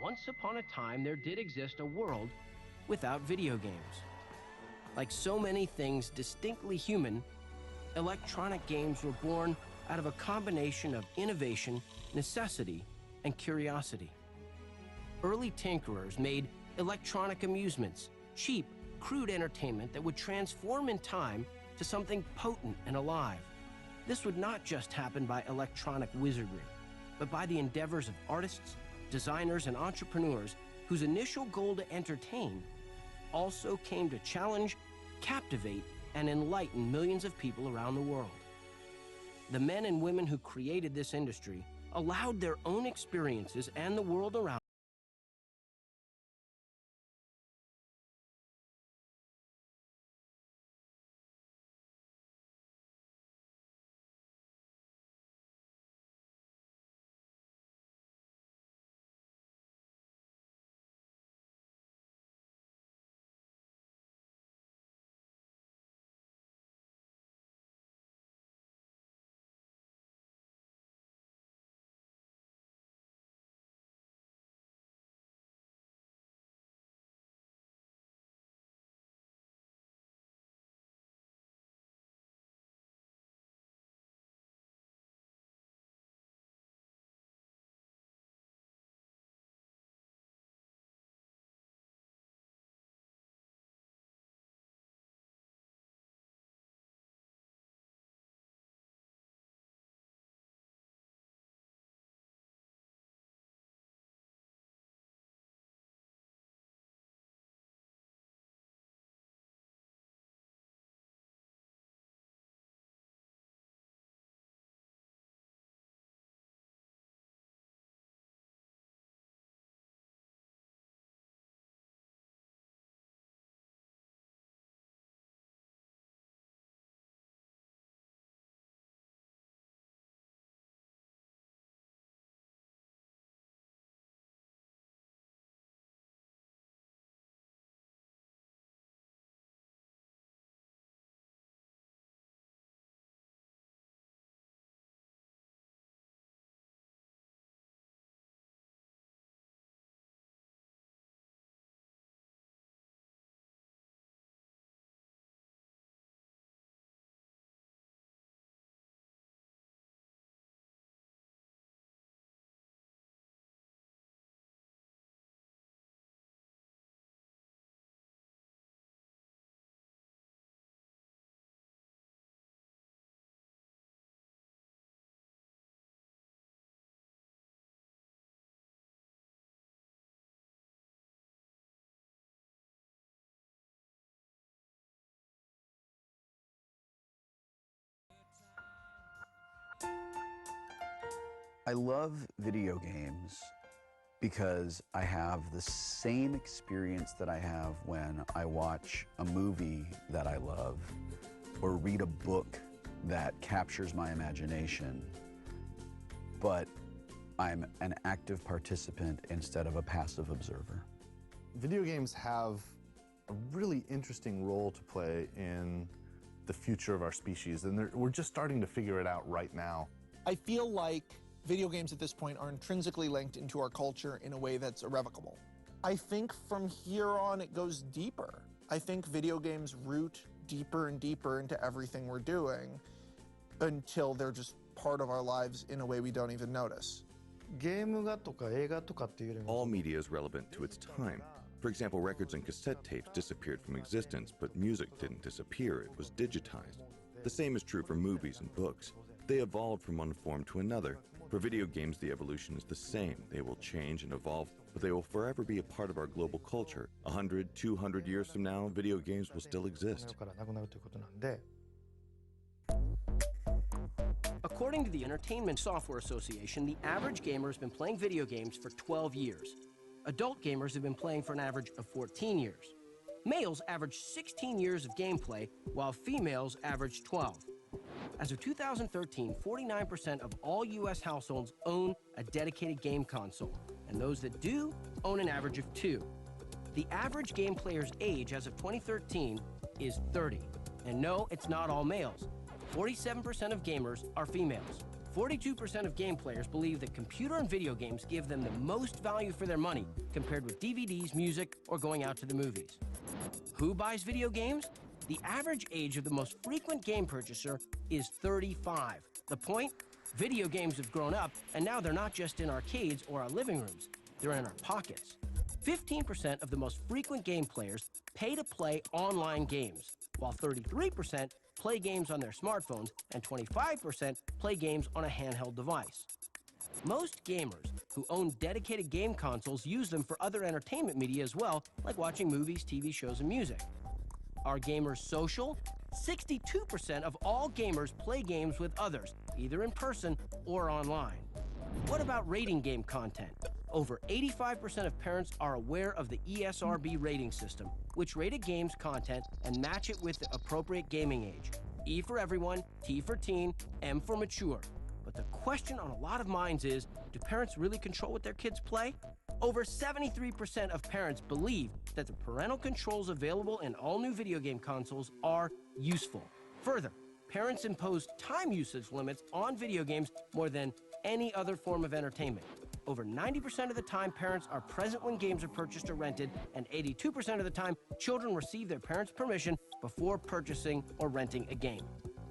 Once upon a time, there did exist a world without video games. Like so many things distinctly human, electronic games were born out of a combination of innovation, necessity, and curiosity. Early tinkerers made electronic amusements, cheap, crude entertainment that would transform in time to something potent and alive. This would not just happen by electronic wizardry, but by the endeavors of artists, designers, and entrepreneurs whose initial goal to entertain also came to challenge, captivate, and enlighten millions of people around the world. The men and women who created this industry allowed their own experiences and the world around I love video games because I have the same experience that I have when I watch a movie that I love or read a book that captures my imagination, but I'm an active participant instead of a passive observer. Video games have a really interesting role to play in the future of our species, and we're just starting to figure it out right now. I feel like video games at this point are intrinsically linked into our culture in a way that's irrevocable. I think from here on it goes deeper. I think video games root deeper and deeper into everything we're doing until they're just part of our lives in a way we don't even notice. All media is relevant to its time. For example, records and cassette tapes disappeared from existence, but music didn't disappear, it was digitized. The same is true for movies and books. They evolved from one form to another. For video games, the evolution is the same. They will change and evolve, but they will forever be a part of our global culture. 100, 200 years from now, video games will still exist. According to the Entertainment Software Association, the average gamer has been playing video games for 12 years. Adult gamers have been playing for an average of 14 years. Males average 16 years of gameplay, while females average 12. As of 2013, 49% of all U.S. households own a dedicated game console, and those that do own an average of 2. The average game player's age as of 2013 is 30. And no, it's not all males. 47% of gamers are females. 42% of game players believe that computer and video games give them the most value for their money compared with DVDs, music, or going out to the movies. Who buys video games? The average age of the most frequent game purchaser is 35. The point? Video games have grown up, and now they're not just in arcades or our living rooms. They're in our pockets. 15% of the most frequent game players pay to play online games, while 33% play games on their smartphones and 25% play games on a handheld device. Most gamers who own dedicated game consoles use them for other entertainment media as well, like watching movies, TV shows, and music. Are gamers social? 62% of all gamers play games with others, either in person or online. What about rating game content? Over 85% of parents are aware of the ESRB rating system, which rate a game's content and match it with the appropriate gaming age. E for everyone, T for teen, M for mature. But the question on a lot of minds is, do parents really control what their kids play? Over 73% of parents believe that the parental controls available in all new video game consoles are useful. Further, parents impose time usage limits on video games more than any other form of entertainment. Over 90% of the time, parents are present when games are purchased or rented, and 82% of the time, children receive their parents' permission before purchasing or renting a game.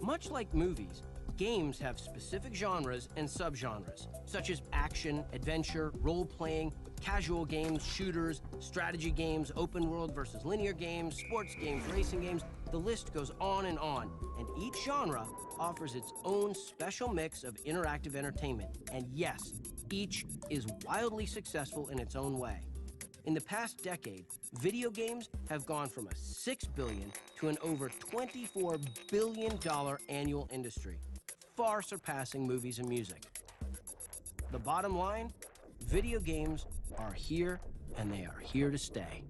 Much like movies, games have specific genres and subgenres, such as action, adventure, role-playing, casual games, shooters, strategy games, open world versus linear games, sports games, racing games. The list goes on, and each genre offers its own special mix of interactive entertainment. And yes, each is wildly successful in its own way. In the past decade, video games have gone from a $6 billion to an over $24 billion annual industry, far surpassing movies and music. The bottom line, video games are here, and they are here to stay.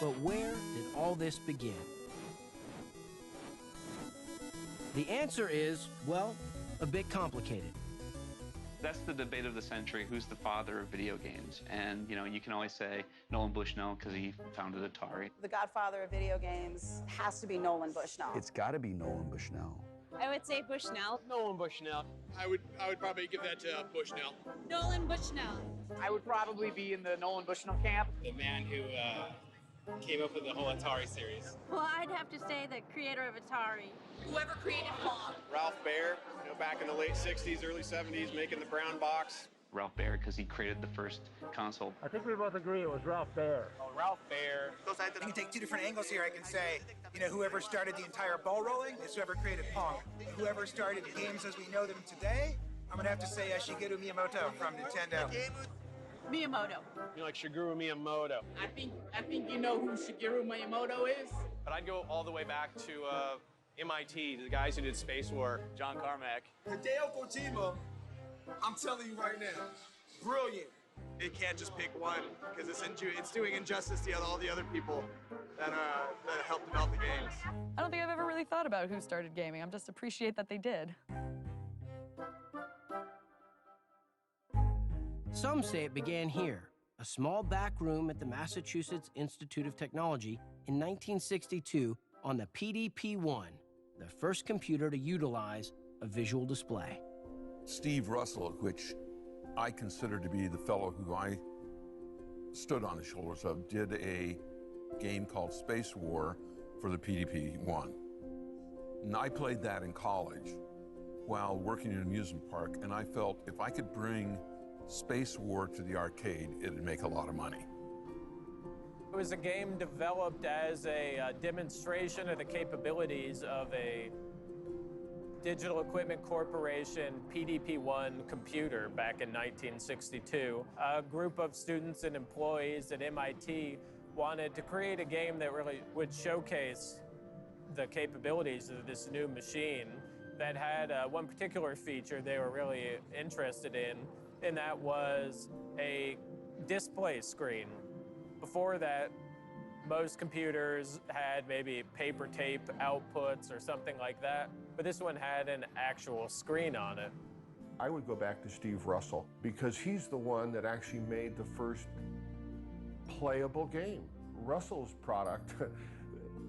But where did all this begin? The answer is, well, a bit complicated. That's the debate of the century. Who's the father of video games? And, you know, you can always say Nolan Bushnell because he founded Atari. The godfather of video games has to be Nolan Bushnell. It's got to be Nolan Bushnell. I would say Bushnell. Nolan Bushnell. I would probably give that to Bushnell. Nolan Bushnell. I would probably be in the Nolan Bushnell camp. The man who came up with the whole Atari series. Well, I'd have to say the creator of Atari. Whoever created Pong. Ralph Baer, back in the late 60s, early 70s, making the brown box. Ralph Baer because he created the first console. I think we both agree it was Ralph Baer. Oh, Ralph Baer. You can take two different angles here. I can say, whoever started the entire ball rolling is whoever created Pong. Whoever started games as we know them today, I'm going to have to say Shigeru Miyamoto from Nintendo. Miyamoto. Like Shigeru Miyamoto. I think you know who Shigeru Miyamoto is. But I'd go all the way back to MIT, the guys who did Space War, John Carmack. Hideo Kojima, I'm telling you right now, brilliant. It can't just pick one because it's doing injustice to all the other people that helped develop the games. I don't think I've ever really thought about who started gaming. I just appreciate that they did. Some say it began here, a small back room at the Massachusetts Institute of Technology in 1962 on the PDP-1, the first computer to utilize a visual display. Steve Russell, which I consider to be the fellow who I stood on the shoulders of, did a game called Space War for the PDP-1. And I played that in college while working in an amusement park, and I felt if I could bring Space War to the arcade, it'd make a lot of money. It was a game developed as a demonstration of the capabilities of a Digital Equipment Corporation PDP-1 computer back in 1962. A group of students and employees at MIT wanted to create a game that really would showcase the capabilities of this new machine that had one particular feature they were really interested in, and that was a display screen. Before that, most computers had maybe paper tape outputs or something like that, but this one had an actual screen on it. I would go back to Steve Russell because he's the one that actually made the first playable game. Russell's product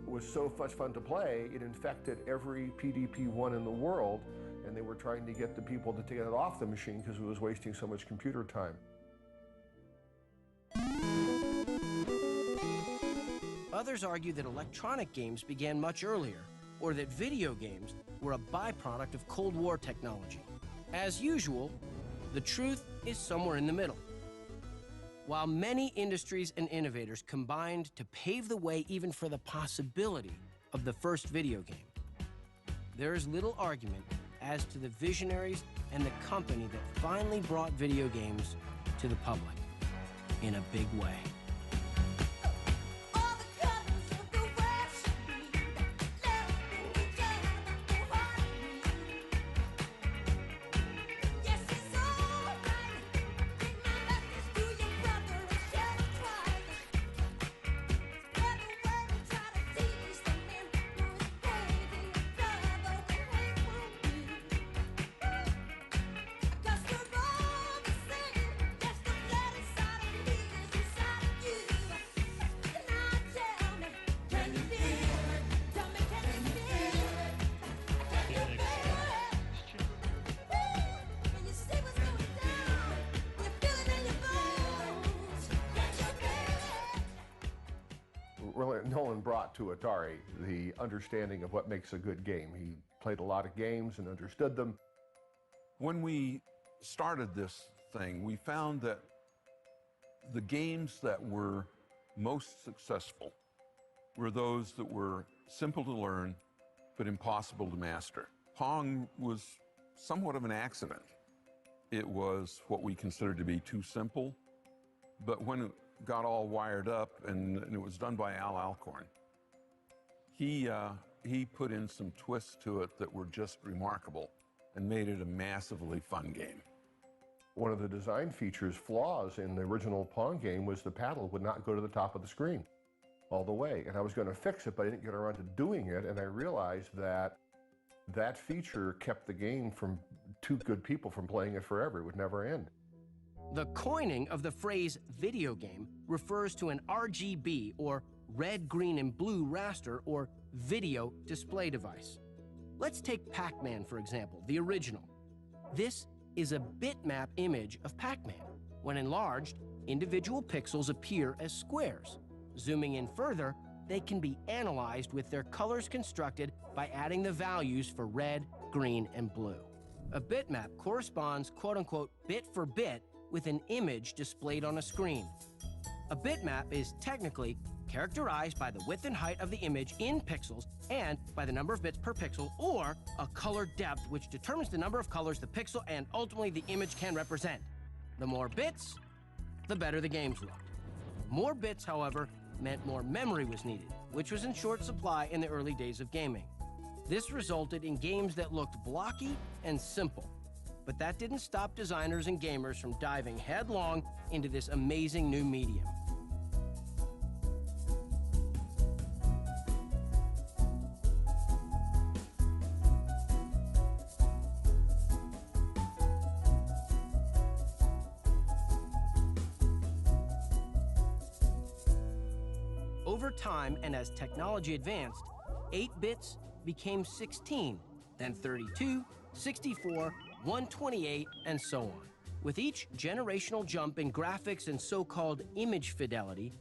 was so much fun to play, it infected every PDP-1 in the world, and they were trying to get the people to take it off the machine because it was wasting so much computer time. Others argue that electronic games began much earlier, or that video games were a byproduct of Cold War technology. As usual, the truth is somewhere in the middle. While many industries and innovators combined to pave the way even for the possibility of the first video game, there is little argument as to the visionaries and the company that finally brought video games to the public in a big way. Nolan brought to Atari the understanding of what makes a good game. He played a lot of games and understood them. When we started this thing, we found that the games that were most successful were those that were simple to learn but impossible to master. Pong was somewhat of an accident. It was what we considered to be too simple, but when it got all wired up, and it was done by Al Alcorn, he put in some twists to it that were just remarkable and made it a massively fun game. One of the design features flaws in the original Pong game was the paddle would not go to the top of the screen all the way. And I was going to fix it, but I didn't get around to doing it. And I realized that that feature kept the game from two good people from playing it forever. It would never end. The coining of the phrase video game refers to an RGB, or red, green, and blue raster, or video display device. Let's take Pac-Man, for example, the original. This is a bitmap image of Pac-Man. When enlarged, individual pixels appear as squares. Zooming in further, they can be analyzed with their colors constructed by adding the values for red, green, and blue. A bitmap corresponds, quote-unquote, bit for bit with an image displayed on a screen. A bitmap is technically characterized by the width and height of the image in pixels and by the number of bits per pixel, or a color depth, which determines the number of colors the pixel and ultimately the image can represent. The more bits, the better the games looked. More bits, however, meant more memory was needed, which was in short supply in the early days of gaming. This resulted in games that looked blocky and simple. But that didn't stop designers and gamers from diving headlong into this amazing new medium. Over time, and as technology advanced, 8 bits became 16, then 32, 64, 128, and so on. With each generational jump in graphics and so-called image fidelity,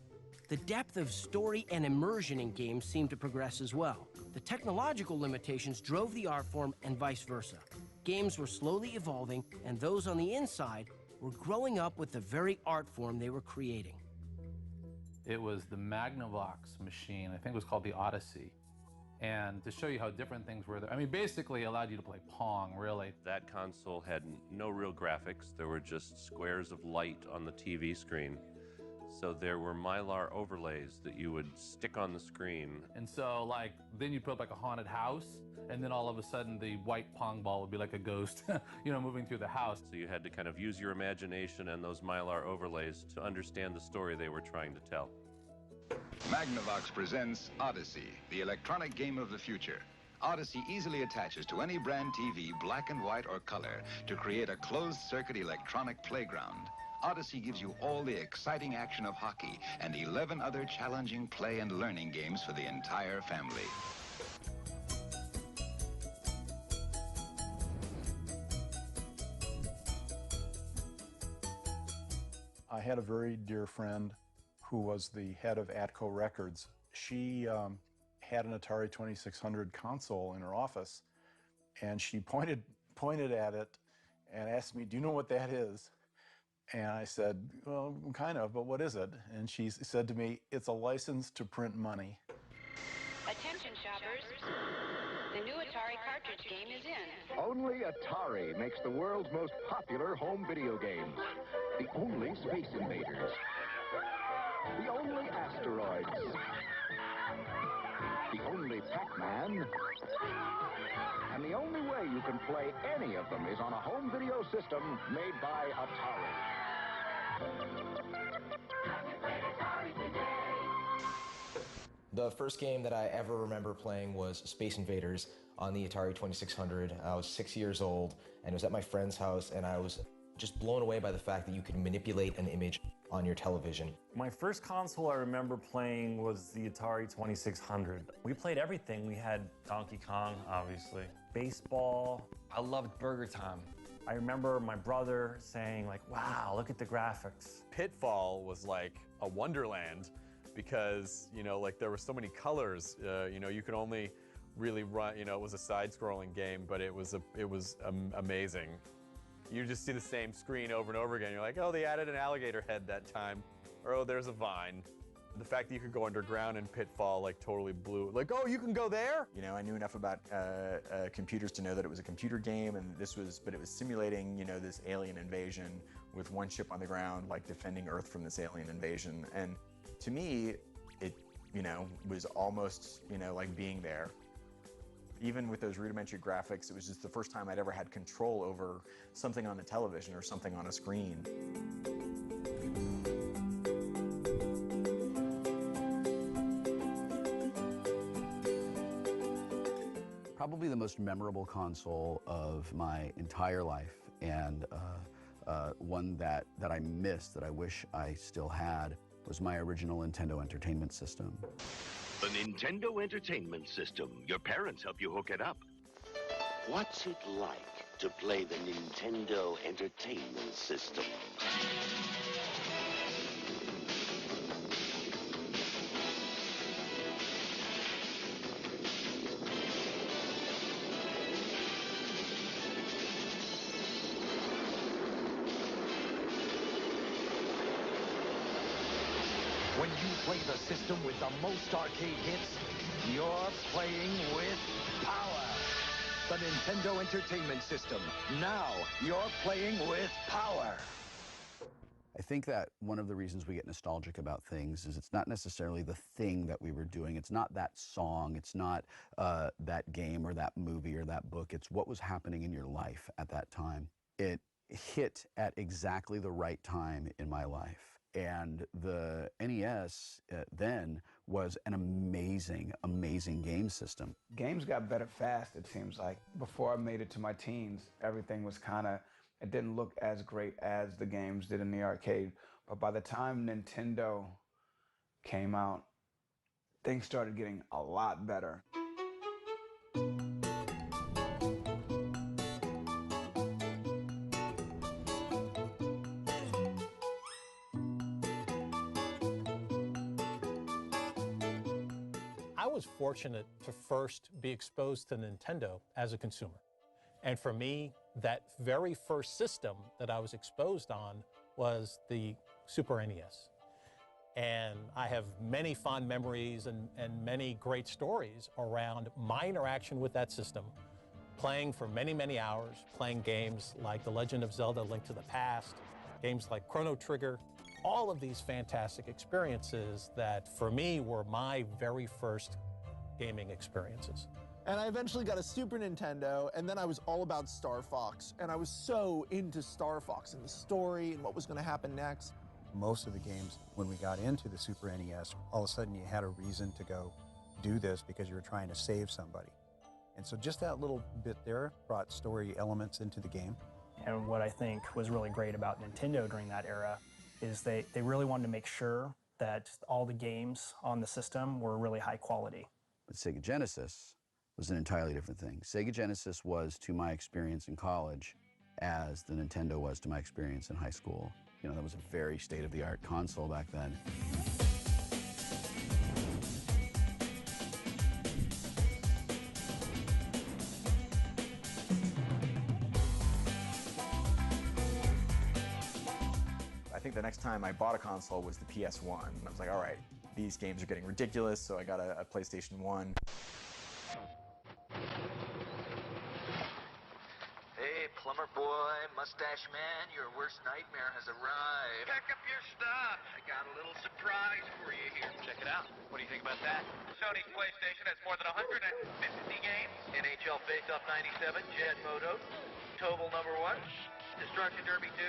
the depth of story and immersion in games seemed to progress as well. The technological limitations drove the art form and vice versa. Games were slowly evolving, and those on the inside were growing up with the very art form they were creating. It was the Magnavox machine, I think it was called the Odyssey. And to show you how different things were there, I mean, basically allowed you to play Pong, really. That console had no real graphics. There were just squares of light on the TV screen. So there were Mylar overlays that you would stick on the screen. And so, like, then you'd put up like a haunted house, and then all of a sudden the white Pong ball would be like a ghost, you know, moving through the house. So you had to kind of use your imagination and those Mylar overlays to understand the story they were trying to tell. Magnavox presents Odyssey, the electronic game of the future. Odyssey easily attaches to any brand TV, black and white or color, to create a closed-circuit electronic playground. Odyssey gives you all the exciting action of hockey and 11 other challenging play and learning games for the entire family. I had a very dear friend who was the head of Atco Records. She had an Atari 2600 console in her office, and she pointed at it and asked me, "Do you know what that is?" And I said, "Well, kind of, but what is it?" And she said to me, "It's a license to print money." Attention shoppers, the new Atari cartridge game is in. Only Atari makes the world's most popular home video games. The only Space Invaders. The only Asteroids. The only Pac-Man. And the only way you can play any of them is on a home video system made by Atari. The first game that I ever remember playing was Space Invaders on the Atari 2600. I was 6 years old, and it was at my friend's house, and I was just blown away by the fact that you could manipulate an image on your television. My first console I remember playing was the Atari 2600. We played everything. We had Donkey Kong, obviously, baseball. I loved Burger Time. I remember my brother saying, like, wow, look at the graphics. Pitfall was like a wonderland because, you know, like there were so many colors. You know, you could only really run, you know, it was a side-scrolling game, but it was amazing. You just see the same screen over and over again. You're like, oh, they added an alligator head that time. Or, oh, there's a vine. The fact that you could go underground in Pitfall, like, totally blew. Like, oh, you can go there? You know, I knew enough about computers to know that it was a computer game, and but it was simulating, you know, this alien invasion with one ship on the ground, like, defending Earth from this alien invasion. And to me, it, you know, was almost, you know, like being there. Even with those rudimentary graphics, it was just the first time I'd ever had control over something on the television or something on a screen. Probably the most memorable console of my entire life, and one that I missed, that I wish I still had, was my original Nintendo Entertainment System. The Nintendo Entertainment System. Your parents help you hook it up. What's it like to play the Nintendo Entertainment System? When you play the system with the most arcade hits, you're playing with power. The Nintendo Entertainment System. Now you're playing with power. I think that one of the reasons we get nostalgic about things is it's not necessarily the thing that we were doing. It's not that song. It's not that game or that movie or that book. It's what was happening in your life at that time. It hit at exactly the right time in my life. And the NES then was an amazing, amazing game system. Games got better fast, it seems like. Before I made it to my teens, everything was it didn't look as great as the games did in the arcade. But by the time Nintendo came out, things started getting a lot better. I was fortunate to first be exposed to Nintendo as a consumer. And for me, that very first system that I was exposed on was the Super NES. And I have many fond memories and many great stories around my interaction with that system, playing for many, many hours, playing games like The Legend of Zelda: Link to the Past, games like Chrono Trigger, all of these fantastic experiences that, for me, were my very first gaming experiences. And I eventually got a Super Nintendo, and then I was all about Star Fox. And I was so into Star Fox and the story and what was going to happen next. most of the games, when we got into the Super NES, all of a sudden you had a reason to go do this because you were trying to save somebody. And so just that little bit there brought story elements into the game. And what I think was really great about Nintendo during that era is they really wanted to make sure that all the games on the system were really high quality. But Sega Genesis was an entirely different thing. Sega Genesis was to my experience in college as the Nintendo was to my experience in high school. You know, that was a very state-of-the-art console back then. I think the next time I bought a console was the PS1. And I was like, all right, these games are getting ridiculous, so I got a PlayStation 1. Hey, plumber boy, mustache man, your worst nightmare has arrived. Pack up your stuff. I got a little surprise for you here. Check it out. What do you think about that? Sony's PlayStation has more than 150 games. NHL Face-Off 97, Jet Moto, Tobal #1, Destruction Derby 2,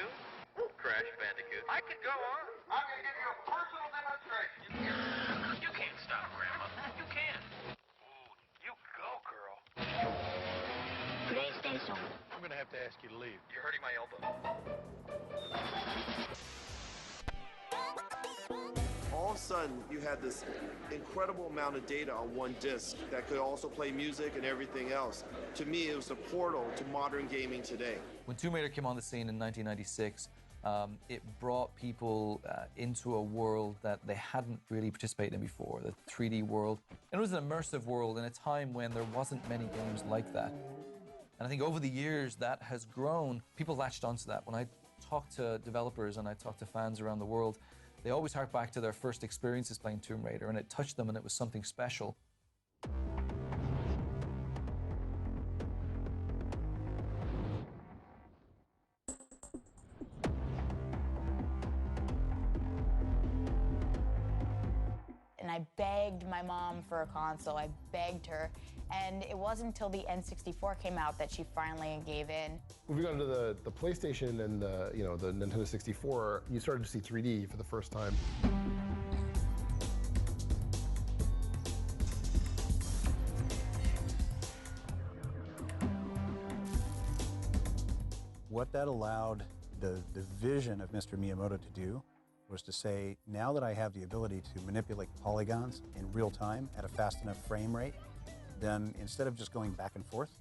Crash Bandicoot. I could go on. I'm going to give you a personal demonstration. You can't stop, Grandma. You can. Ooh, you go, girl. PlayStation. I'm going to have to ask you to leave. You're hurting my elbow. All of a sudden, you had this incredible amount of data on one disc that could also play music and everything else. To me, it was a portal to modern gaming today. When Tomb Raider came on the scene in 1996, it brought people into a world that they hadn't really participated in before, the 3D world. And it was an immersive world in a time when there wasn't many games like that. And I think over the years that has grown. People latched onto that. When I talk to developers and I talk to fans around the world, they always hark back to their first experiences playing Tomb Raider, and it touched them and it was something special. And I begged my mom for a console. I begged her. And it wasn't until the N64 came out that she finally gave in. Moving on to the PlayStation and the Nintendo 64, you started to see 3D for the first time. What that allowed the vision of Mr. Miyamoto to do was to say, now that I have the ability to manipulate polygons in real time at a fast enough frame rate, then instead of just going back and forth,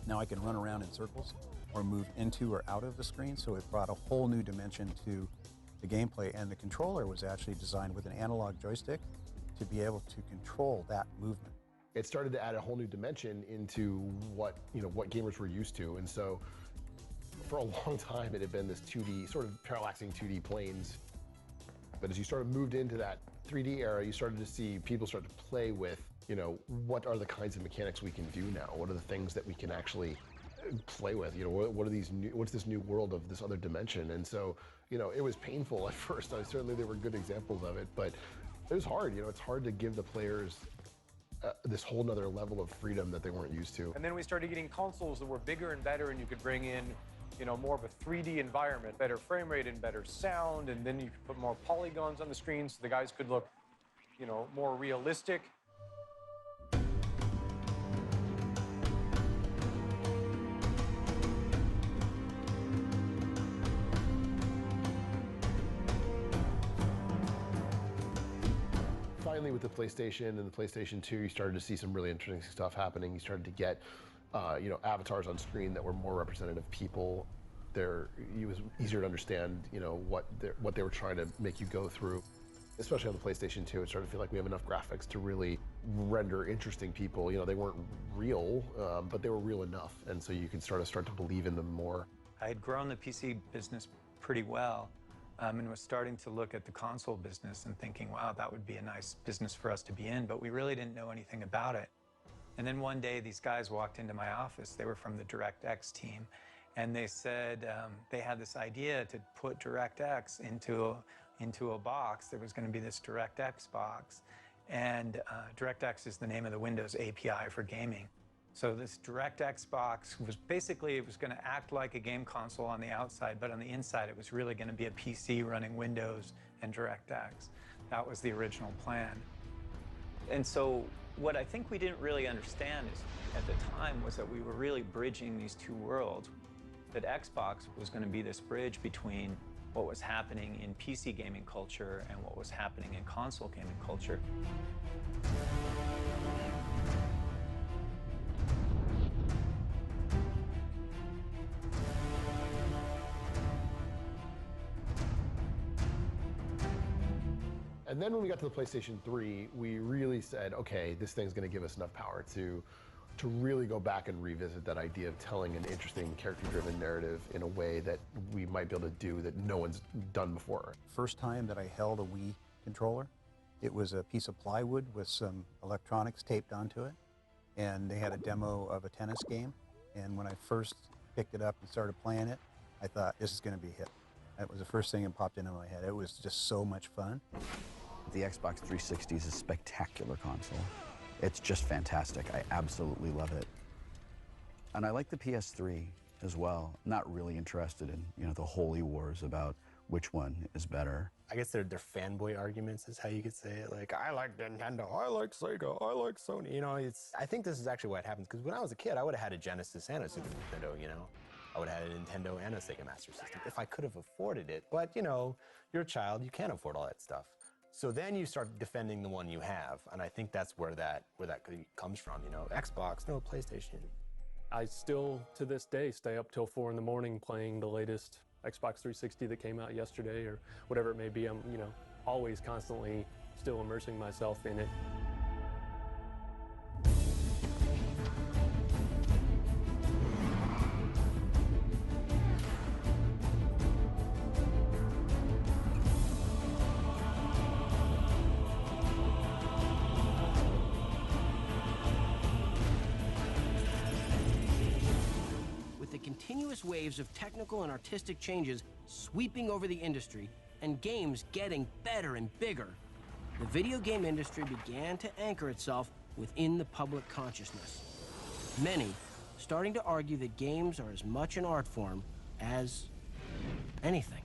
now I can run around in circles or move into or out of the screen. So it brought a whole new dimension to the gameplay. And the controller was actually designed with an analog joystick to be able to control that movement. It started to add a whole new dimension into what gamers were used to. And so for a long time, it had been this 2D, sort of parallaxing 2D planes. But as you sort of moved into that 3D era, you started to see people start to play with, what are the kinds of mechanics we can do now? What are the things that we can actually play with? What are these new, what's this new world of this other dimension? And so, it was painful at first. Certainly there were good examples of it, but it was hard. It's hard to give the players this whole nother level of freedom that they weren't used to. And then we started getting consoles that were bigger and better, and you could bring in more of a 3D environment, better frame rate and better sound, and then you could put more polygons on the screen so the guys could look, more realistic. Finally, with the PlayStation and the PlayStation 2, you started to see some really interesting stuff happening. You started to get avatars on screen that were more representative of people. It was easier to understand, what they were trying to make you go through. Especially on the PlayStation 2, it started to feel like we have enough graphics to really render interesting people. They weren't real, but they were real enough, and so you could start to believe in them more. I had grown the PC business pretty well, and was starting to look at the console business and thinking, wow, that would be a nice business for us to be in, but we really didn't know anything about it. And then one day, these guys walked into my office. They were from the DirectX team, and they said they had this idea to put DirectX into a box. There was going to be this DirectX box, and DirectX is the name of the Windows API for gaming. So this DirectX box was basically, it was going to act like a game console on the outside, but on the inside it was really going to be a PC running Windows and DirectX. That was the original plan. And so what I think we didn't really understand is, at the time, was that we were really bridging these two worlds. That Xbox was going to be this bridge between what was happening in PC gaming culture and what was happening in console gaming culture. And then when we got to the PlayStation 3, we really said, okay, this thing's going to give us enough power to really go back and revisit that idea of telling an interesting character-driven narrative in a way that we might be able to do that no one's done before. First time that I held a Wii controller, it was a piece of plywood with some electronics taped onto it, and they had a demo of a tennis game. And when I first picked it up and started playing it, I thought, this is going to be a hit. That was the first thing that popped into my head. It was just so much fun. The Xbox 360 is a spectacular console. It's just fantastic. I absolutely love it. And I like the PS3 as well. Not really interested in, you know, the holy wars about which one is better. I guess they're fanboy arguments is how you could say it. Like, I like Nintendo, I like Sega, I like Sony. You know, I think this is actually what happens, because when I was a kid, I would have had a Genesis and a Super Nintendo, you know. I would have had a Nintendo and a Sega Master System if I could have afforded it. But, you know, you're a child, you can't afford all that stuff. So then you start defending the one you have, and I think that's where that comes from, you know. Xbox, no, PlayStation. I still, to this day, stay up till 4 in the morning playing the latest Xbox 360 that came out yesterday or whatever it may be. I'm, you know, always constantly still immersing myself in it. Continuous waves of technical and artistic changes sweeping over the industry and games getting better and bigger, the video game industry began to anchor itself within the public consciousness. Many starting to argue that games are as much an art form as anything.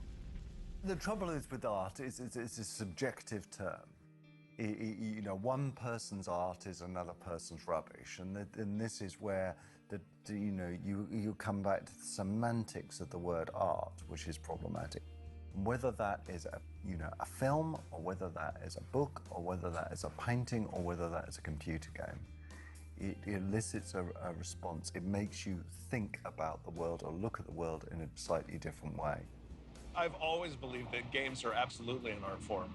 The trouble is with art is it's a subjective term. You know, one person's art is another person's rubbish, and this is where you know, you come back to the semantics of the word art, which is problematic. Whether that is a film, or whether that is a book, or whether that is a painting, or whether that is a computer game, it elicits a response. It makes you think about the world or look at the world in a slightly different way. I've always believed that games are absolutely an art form.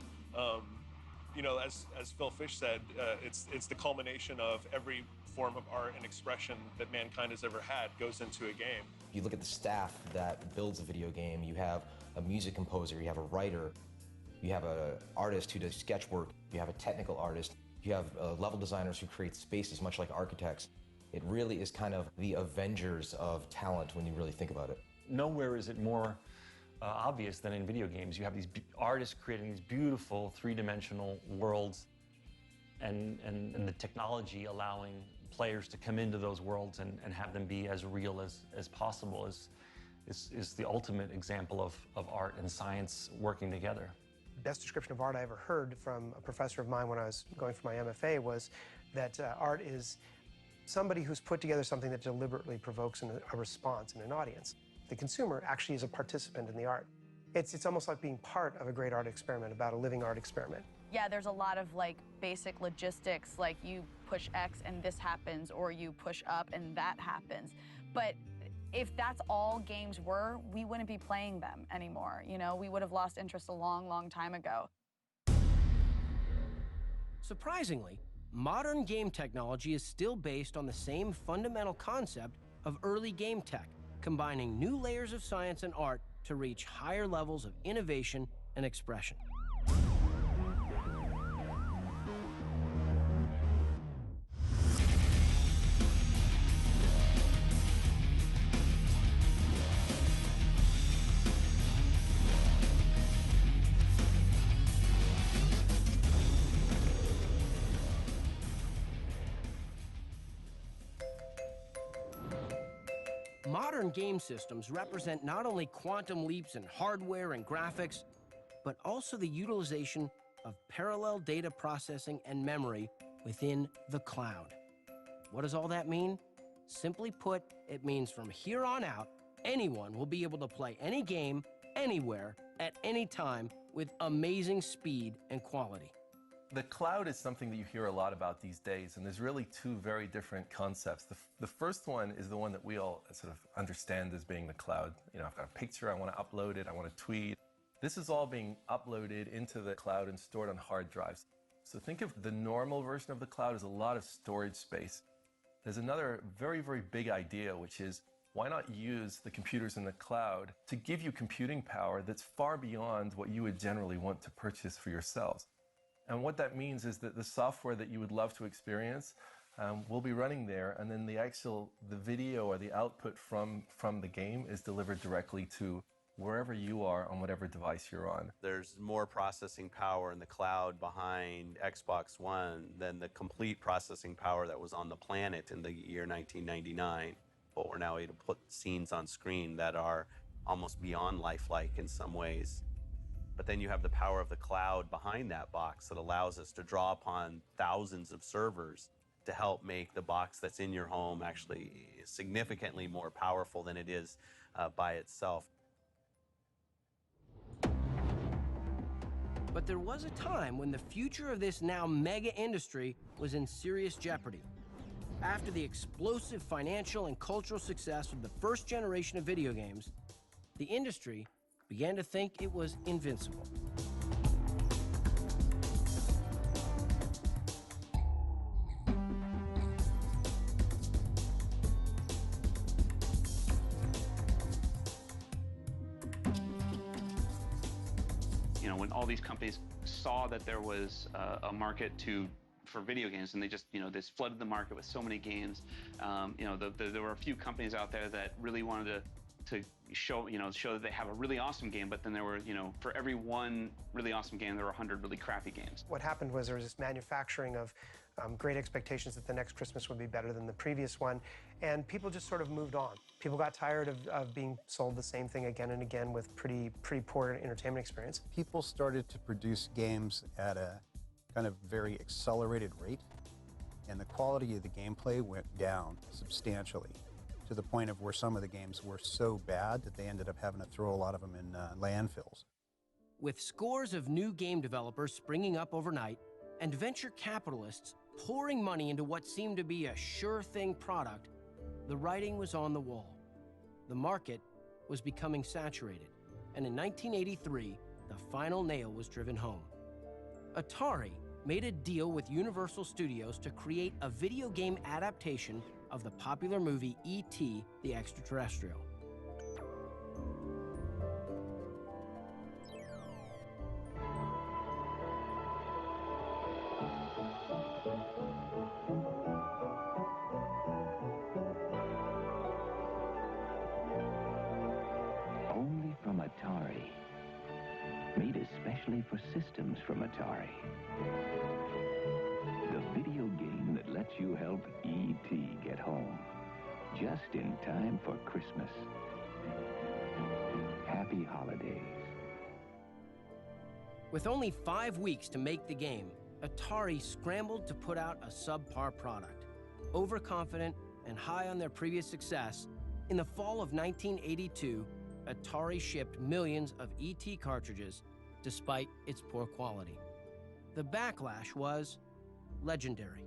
You know, as Phil Fish said, it's the culmination of every form of art and expression that mankind has ever had goes into a game. You look at the staff that builds a video game, you have a music composer, you have a writer, you have an artist who does sketch work, you have a technical artist, you have level designers who create spaces, much like architects. It really is kind of the Avengers of talent when you really think about it. Nowhere is it more obvious than in video games. You have these artists creating these beautiful three-dimensional worlds and the technology allowing players to come into those worlds and have them be as real as possible is the ultimate example of art and science working together. Best description of art I ever heard from a professor of mine when I was going for my MFA was that art is somebody who's put together something that deliberately provokes a response in an audience. The consumer actually is a participant in the art. It's almost like being part of a great art experiment, about a living art experiment. Yeah, there's a lot of like basic logistics, like you push X and this happens, or you push up and that happens. But if that's all games were, we wouldn't be playing them anymore. You know, we would have lost interest a long, long time ago. Surprisingly, modern game technology is still based on the same fundamental concept of early game tech, combining new layers of science and art to reach higher levels of innovation and expression. Modern game systems represent not only quantum leaps in hardware and graphics, but also the utilization of parallel data processing and memory within the cloud. What does all that mean? Simply put, it means from here on out, anyone will be able to play any game, anywhere, at any time, with amazing speed and quality. The cloud is something that you hear a lot about these days, and there's really two very different concepts. The first one is the one that we all sort of understand as being the cloud. You know, I've got a picture, I want to upload it, I want to tweet. This is all being uploaded into the cloud and stored on hard drives. So think of the normal version of the cloud as a lot of storage space. There's another very, very big idea, which is why not use the computers in the cloud to give you computing power that's far beyond what you would generally want to purchase for yourselves. And what that means is that the software that you would love to experience will be running there, and then the video or the output from the game is delivered directly to wherever you are on whatever device you're on. There's more processing power in the cloud behind Xbox One than the complete processing power that was on the planet in the year 1999. But we're now able to put scenes on screen that are almost beyond lifelike in some ways. But then you have the power of the cloud behind that box that allows us to draw upon thousands of servers to help make the box that's in your home actually significantly more powerful than it is by itself. But there was a time when the future of this now mega industry was in serious jeopardy. After the explosive financial and cultural success of the first generation of video games, the industry began to think it was invincible. You know, when all these companies saw that there was a market for video games, and they just, you know, this flooded the market with so many games. You know, there were a few companies out there that really wanted to show that they have a really awesome game, but then there were, you know, for every one really awesome game, there were 100 really crappy games. What happened was there was this manufacturing of great expectations that the next Christmas would be better than the previous one, and people just sort of moved on. People got tired of being sold the same thing again and again with pretty poor entertainment experience. People started to produce games at a kind of very accelerated rate, and the quality of the gameplay went down substantially, to the point of where some of the games were so bad that they ended up having to throw a lot of them in landfills. With scores of new game developers springing up overnight and venture capitalists pouring money into what seemed to be a sure-thing product, the writing was on the wall. The market was becoming saturated, and in 1983, the final nail was driven home. Atari made a deal with Universal Studios to create a video game adaptation of the popular movie E.T. the Extraterrestrial. Only from Atari. Made especially for systems from Atari. The video game that lets you help E.T. get home. Just in time for Christmas. Happy holidays. With only 5 weeks to make the game, Atari scrambled to put out a subpar product. Overconfident and high on their previous success, in the fall of 1982, Atari shipped millions of E.T. cartridges despite its poor quality. The backlash was legendary.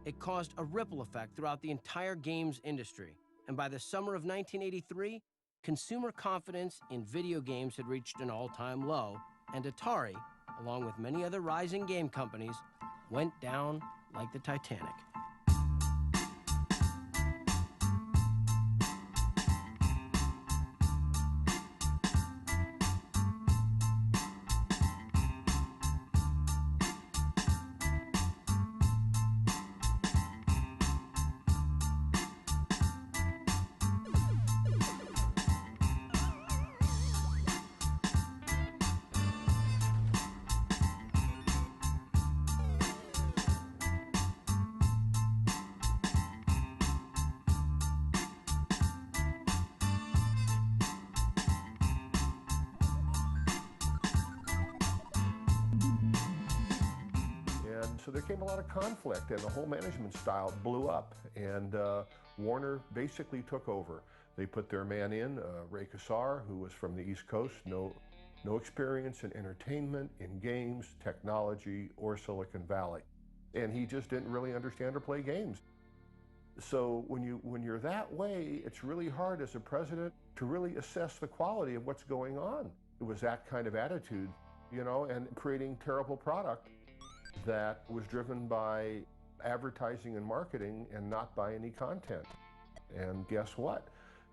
It caused a ripple effect throughout the entire games industry, and by the summer of 1983, consumer confidence in video games had reached an all-time low, and Atari, along with many other rising game companies, went down like the Titanic. so there came a lot of conflict, and the whole management style blew up, and Warner basically took over. They put their man in, Ray Kassar, who was from the East Coast, no experience in entertainment, in games, technology, or Silicon Valley. And he just didn't really understand or play games. So when you're that way, it's really hard as a president to really assess the quality of what's going on. It was that kind of attitude, you know, and creating terrible product that was driven by advertising and marketing and not by any content. And guess what?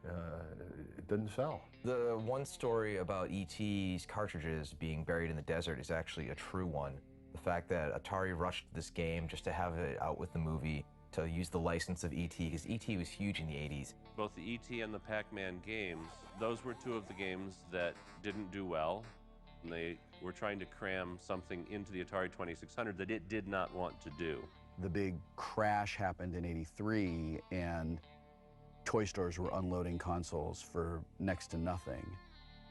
It didn't sell. The one story about E.T.'s cartridges being buried in the desert is actually a true one. The fact that Atari rushed this game just to have it out with the movie, to use the license of E.T., because E.T. was huge in the 80s. Both the E.T. and the Pac-Man games, those were two of the games that didn't do well. And they were trying to cram something into the Atari 2600 that it did not want to do. The big crash happened in '83, and toy stores were unloading consoles for next to nothing.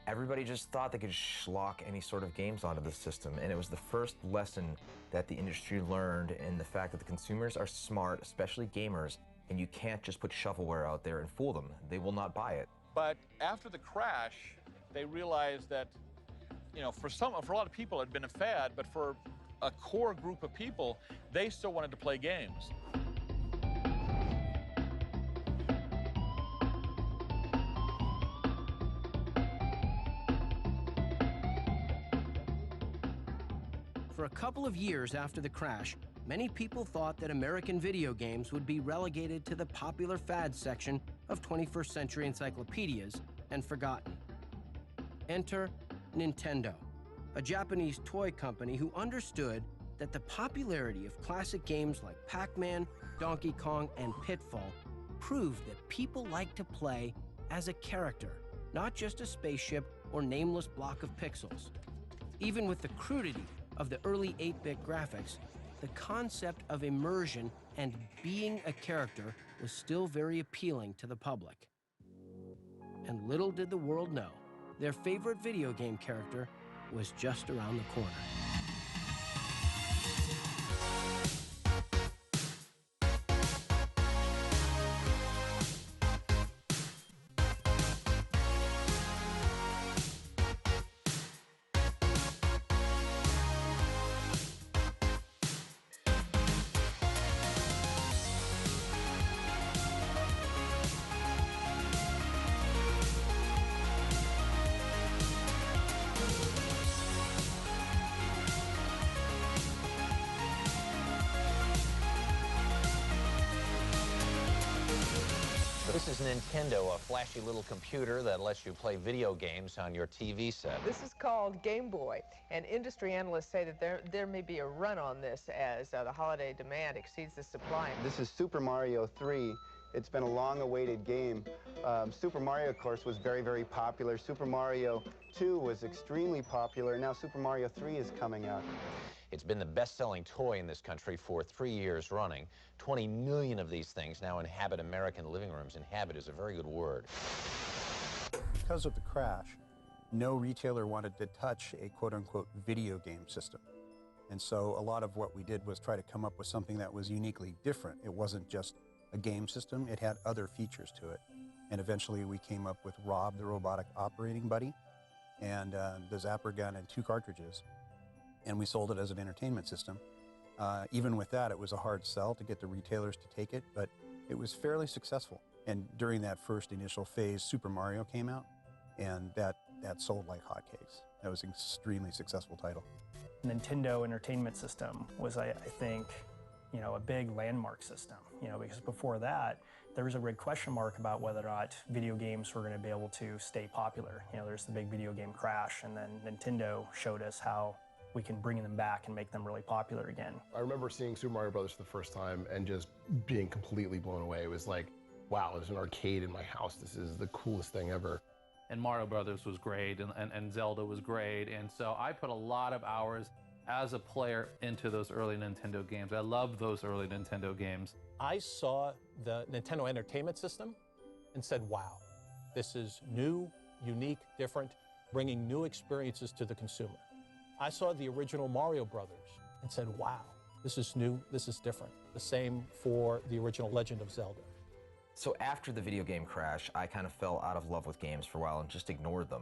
Everybody just thought they could schlock any sort of games onto the system, and it was the first lesson that the industry learned in the fact that the consumers are smart, especially gamers, and you can't just put shovelware out there and fool them. They will not buy it. But after the crash, they realized that, you know, for a lot of people it had been a fad, but for a core group of people, they still wanted to play games. For a couple of years after the crash, many people thought that American video games would be relegated to the popular fads section of 21st century encyclopedias and forgotten. Enter Nintendo, a Japanese toy company who understood that the popularity of classic games like Pac-Man, Donkey Kong, and Pitfall proved that people like to play as a character, not just a spaceship or nameless block of pixels. Even with the crudity of the early 8-bit graphics, the concept of immersion and being a character was still very appealing to the public. And little did the world know, their favorite video game character was just around the corner. This is Nintendo, a flashy little computer that lets you play video games on your TV set. This is called Game Boy, and industry analysts say that there may be a run on this as the holiday demand exceeds the supply. This is Super Mario 3. It's been a long-awaited game. Super Mario, of course, was very, very popular. Super Mario 2 was extremely popular. Now Super Mario 3 is coming out. It's been the best-selling toy in this country for 3 years running. 20 million of these things now inhabit American living rooms. Inhabit is a very good word. Because of the crash, no retailer wanted to touch a quote-unquote video game system. And so a lot of what we did was try to come up with something that was uniquely different. It wasn't just a game system, it had other features to it. And eventually we came up with Rob, the robotic operating buddy, and the Zapper gun and 2 cartridges. And we sold it as an entertainment system. Even with that, it was a hard sell to get the retailers to take it, but it was fairly successful. And during that first initial phase, Super Mario came out, and that sold like hotcakes. That was an extremely successful title. Nintendo Entertainment System was, I think, you know, a big landmark system, you know, because before that, there was a big question mark about whether or not video games were going to be able to stay popular. You know, there's the big video game crash, and then Nintendo showed us how we can bring them back and make them really popular again. I remember seeing Super Mario Brothers for the first time and just being completely blown away. It was like, wow, there's an arcade in my house. This is the coolest thing ever. And Mario Brothers was great, and Zelda was great, and so I put a lot of hours as a player into those early Nintendo games. I love those early Nintendo games. I saw the Nintendo Entertainment System and said, wow, this is new, unique, different, bringing new experiences to the consumer. I saw the original Mario Brothers and said, wow, This is new, this is different. The same for the original Legend of Zelda. So after the video game crash, I kind of fell out of love with games for a while and just ignored them.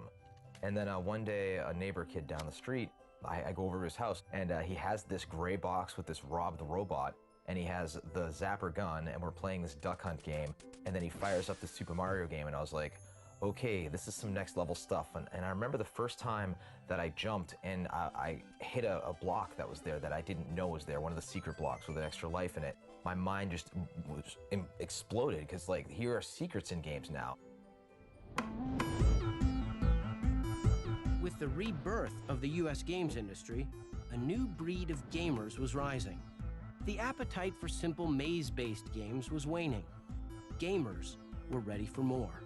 And then one day, a neighbor kid down the street, I go over to his house, and he has this gray box with this Rob the Robot, and he has the Zapper gun, and we're playing this Duck Hunt game, and then he fires up the Super Mario game, and I was like, okay, this is some next level stuff. And I remember the first time that I jumped and I hit a block that was there that I didn't know was there, one of the secret blocks with an extra life in it. My mind just exploded, because like, here are secrets in games now. With the rebirth of the US games industry, a new breed of gamers was rising. The appetite for simple maze-based games was waning. Gamers were ready for more.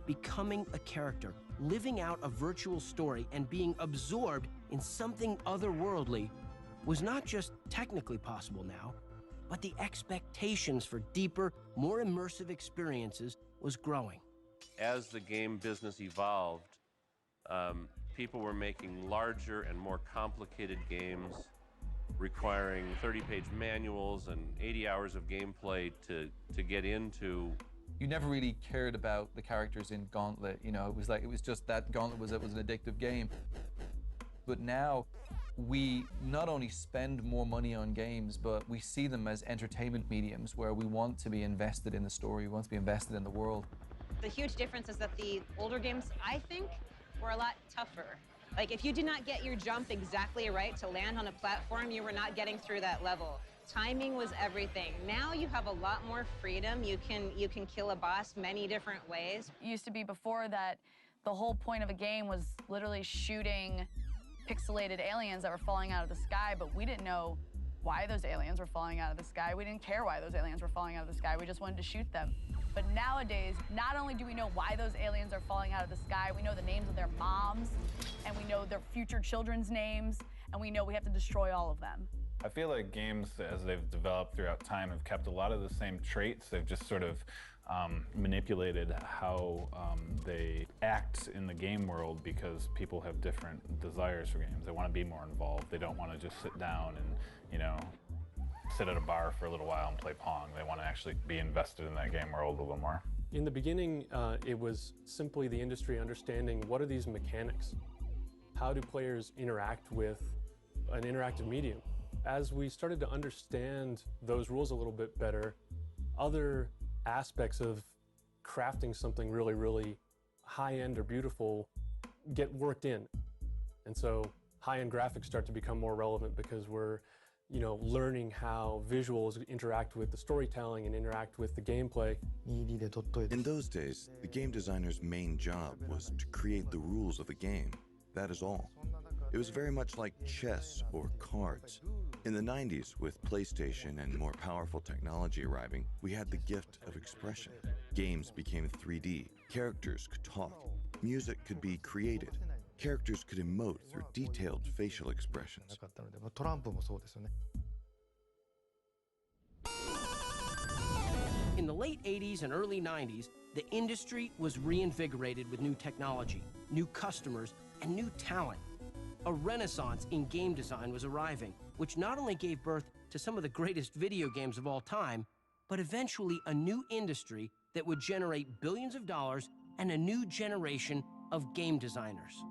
Becoming a character, living out a virtual story, and being absorbed in something otherworldly was not just technically possible now, but the expectations for deeper, more immersive experiences was growing. As the game business evolved, people were making larger and more complicated games, requiring 30-page manuals and 80 hours of gameplay to get into. You never really cared about the characters in Gauntlet, you know, it was just that Gauntlet was an addictive game. But now, we not only spend more money on games, but we see them as entertainment mediums where we want to be invested in the story, we want to be invested in the world. The huge difference is that the older games, I think, were a lot tougher. Like, if you did not get your jump exactly right to land on a platform, you were not getting through that level. Timing was everything. Now you have a lot more freedom. You can kill a boss many different ways. It used to be before that the whole point of a game was literally shooting pixelated aliens that were falling out of the sky, but we didn't know why those aliens were falling out of the sky. We didn't care why those aliens were falling out of the sky. We just wanted to shoot them. But nowadays, not only do we know why those aliens are falling out of the sky, we know the names of their moms, and we know their future children's names, and we know we have to destroy all of them. I feel like games, as they've developed throughout time, have kept a lot of the same traits. They've just sort of manipulated how they act in the game world, because people have different desires for games. They want to be more involved. They don't want to just sit down and, you know, sit at a bar for a little while and play Pong. They want to actually be invested in that game world a little more. In the beginning, it was simply the industry understanding what are these mechanics? How do players interact with an interactive medium? As we started to understand those rules a little bit better, other aspects of crafting something really, really high-end or beautiful get worked in. And so high-end graphics start to become more relevant, because we're, you know, learning how visuals interact with the storytelling and interact with the gameplay. In those days, the game designer's main job was to create the rules of a game. That is all. It was very much like chess or cards. In the 90s, with PlayStation and more powerful technology arriving, we had the gift of expression. Games became 3D. Characters could talk. Music could be created. Characters could emote through detailed facial expressions. In the late 80s and early 90s, the industry was reinvigorated with new technology, new customers, and new talent. A renaissance in game design was arriving, which not only gave birth to some of the greatest video games of all time, but eventually a new industry that would generate billions of dollars and a new generation of game designers.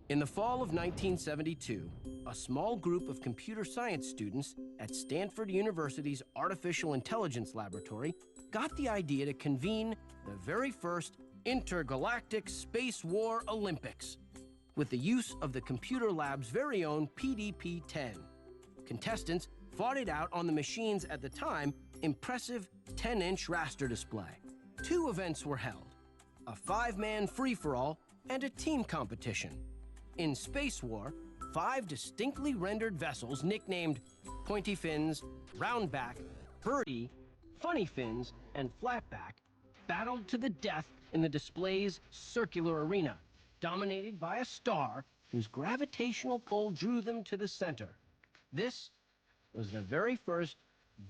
In the fall of 1972, a small group of computer science students at Stanford University's Artificial Intelligence Laboratory got the idea to convene the very first Intergalactic Space War Olympics with the use of the computer lab's very own PDP-10. Contestants fought it out on the machine's, at the time, impressive 10-inch raster display. 2 events were held, a 5-man free-for-all and a team competition. In Space War, 5 distinctly rendered vessels nicknamed Pointy Fins, Roundback, Birdie, Funny Fins, and Flatback battled to the death in the display's circular arena, dominated by a star whose gravitational pull drew them to the center. This was the very first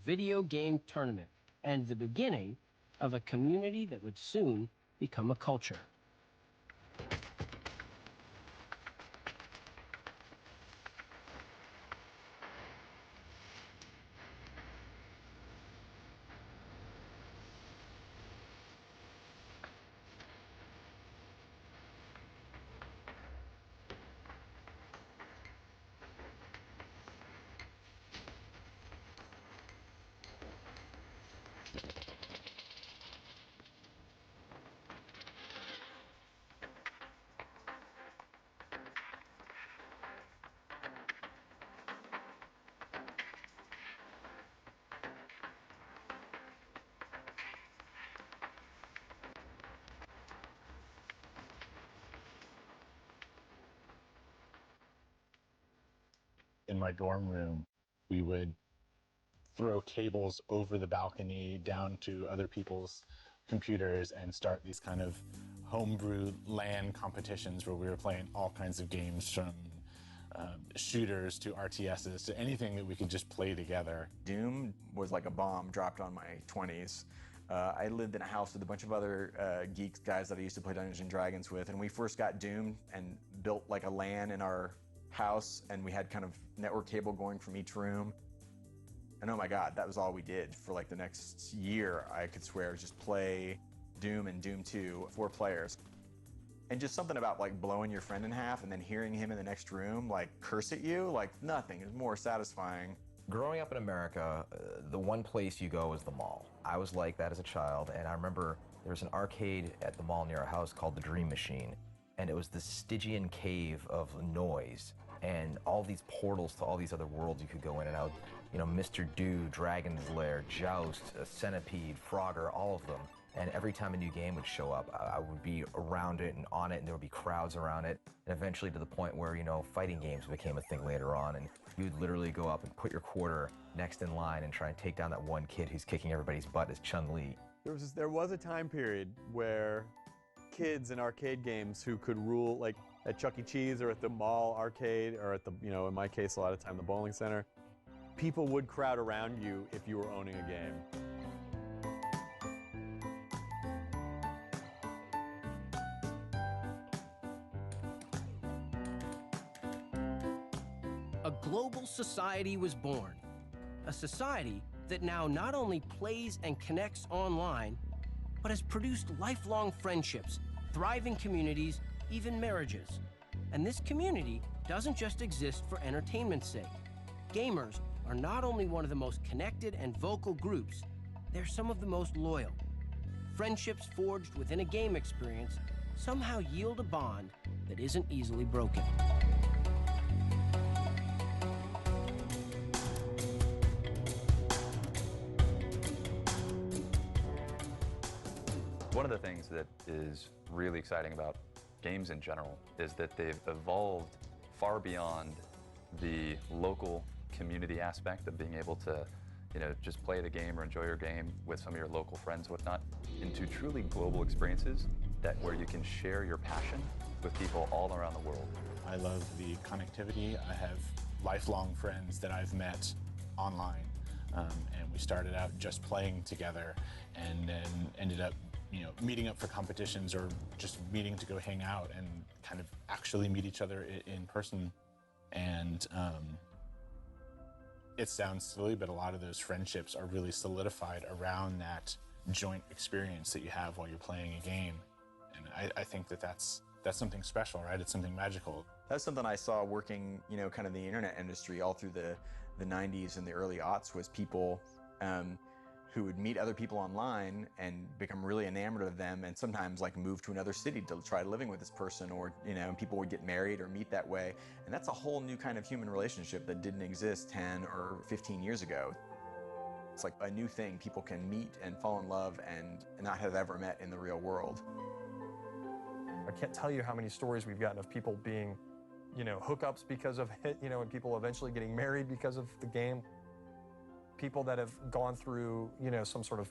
video game tournament and the beginning of a community that would soon become a culture. In my dorm room, we would throw cables over the balcony down to other people's computers and start these kind of homebrew LAN competitions where we were playing all kinds of games, from shooters to RTSs to anything that we could just play together. Doom was like a bomb dropped on my 20s. I lived in a house with a bunch of other geeks, guys that I used to play Dungeons and Dragons with, and we first got Doom and built like a LAN in our house, and we had kind of network cable going from each room. And oh my God, that was all we did for like the next year, I could swear, just play Doom and Doom 2, 4 players. And just something about like blowing your friend in half and then hearing him in the next room like curse at you, like nothing is more satisfying. Growing up in America, the one place you go is the mall. I was like that as a child, and I remember there was an arcade at the mall near our house called the Dream Machine, and it was this Stygian cave of noise and all these portals to all these other worlds you could go in and out. You know, Mr. Do, Dragon's Lair, Joust, Centipede, Frogger, all of them. And every time a new game would show up, I would be around it and on it, and there would be crowds around it. And eventually to the point where, you know, fighting games became a thing later on, and you'd literally go up and put your quarter next in line and try and take down that one kid who's kicking everybody's butt as Chun-Li. There was a time period where kids in arcade games who could rule, like at Chuck E. Cheese or at the mall arcade, or at the, you know, in my case, a lot of time, the bowling center, people would crowd around you if you were owning a game. A global society was born. A society that now not only plays and connects online, but has produced lifelong friendships, thriving communities, even marriages. And this community doesn't just exist for entertainment's sake. Gamers are not only one of the most connected and vocal groups, they're some of the most loyal. Friendships forged within a game experience somehow yield a bond that isn't easily broken. One of the things that is really exciting about games in general is that they've evolved far beyond the local community aspect of being able to, you know, just play the game or enjoy your game with some of your local friends, whatnot, into truly global experiences that where you can share your passion with people all around the world. I love the connectivity. I have lifelong friends that I've met online, and we started out just playing together and then ended up, you know, meeting up for competitions or just meeting to go hang out and kind of actually meet each other in person. And it sounds silly, but a lot of those friendships are really solidified around that joint experience that you have while you're playing a game. And I think that that's something special, right? It's something magical. That's something I saw working, you know, kind of the internet industry all through the 90s and the early aughts, was people who would meet other people online and become really enamored of them, and sometimes like move to another city to try living with this person, or, you know, people would get married or meet that way. And that's a whole new kind of human relationship that didn't exist 10 or 15 years ago. It's like a new thing. People can meet and fall in love and not have ever met in the real world. I can't tell you how many stories we've gotten of people being, you know, hookups because of it, you know, and people eventually getting married because of the game. People that have gone through, you know, some sort of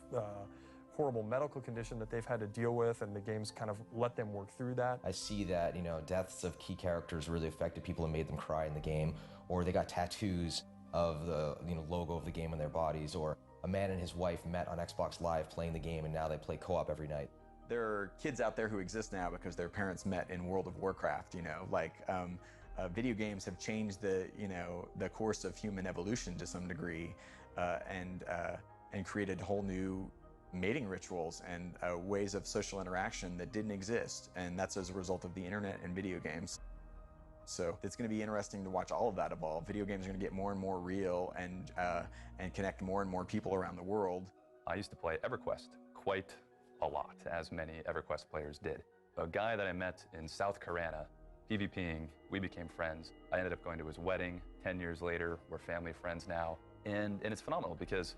horrible medical condition that they've had to deal with, and the game's kind of let them work through that. I see that, you know, deaths of key characters really affected people and made them cry in the game, or they got tattoos of the, you know, logo of the game on their bodies, or a man and his wife met on Xbox Live playing the game, and now they play co-op every night. There are kids out there who exist now because their parents met in World of Warcraft, you know, like video games have changed the, you know, the course of human evolution to some degree, and created whole new mating rituals and ways of social interaction that didn't exist, and that's as a result of the internet and video games. So it's going to be interesting to watch all of that evolve. Video games are going to get more and more real and connect more and more people around the world. I used to play EverQuest quite a lot, as many EverQuest players did. A guy that I met in South Korea, PvPing, we became friends. I ended up going to his wedding 10 years later. We're family friends now. And it's phenomenal because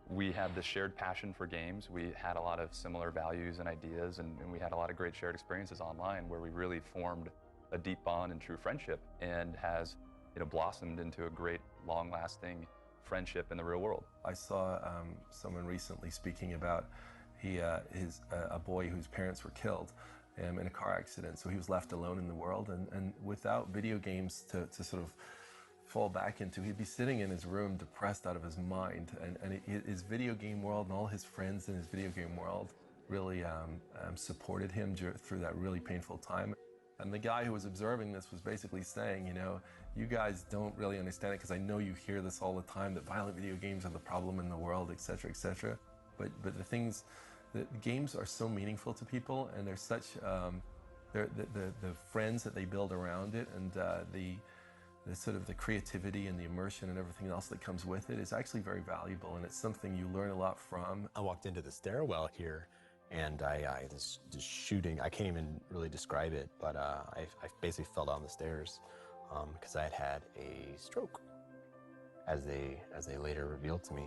we had this shared passion for games. We had a lot of similar values and ideas, and we had a lot of great shared experiences online where we really formed a deep bond and true friendship, and has, you know, blossomed into a great, long-lasting friendship in the real world. I saw someone recently speaking about a boy whose parents were killed in a car accident, so he was left alone in the world, and without video games to sort of fall back into, he'd be sitting in his room depressed out of his mind, and his video game world and all his friends in his video game world really supported him through that really painful time. And the guy who was observing this was basically saying, you know, you guys don't really understand it, because I know you hear this all the time, that violent video games are the problem in the world, etc., etc. But the things, the games are so meaningful to people, and they're such, the friends that they build around it, and the sort of the creativity and the immersion and everything else that comes with it is actually very valuable, and it's something you learn a lot from. I walked into the stairwell here, and this shooting, I can't even really describe it, but I basically fell down the stairs because I had had a stroke, as they later revealed to me.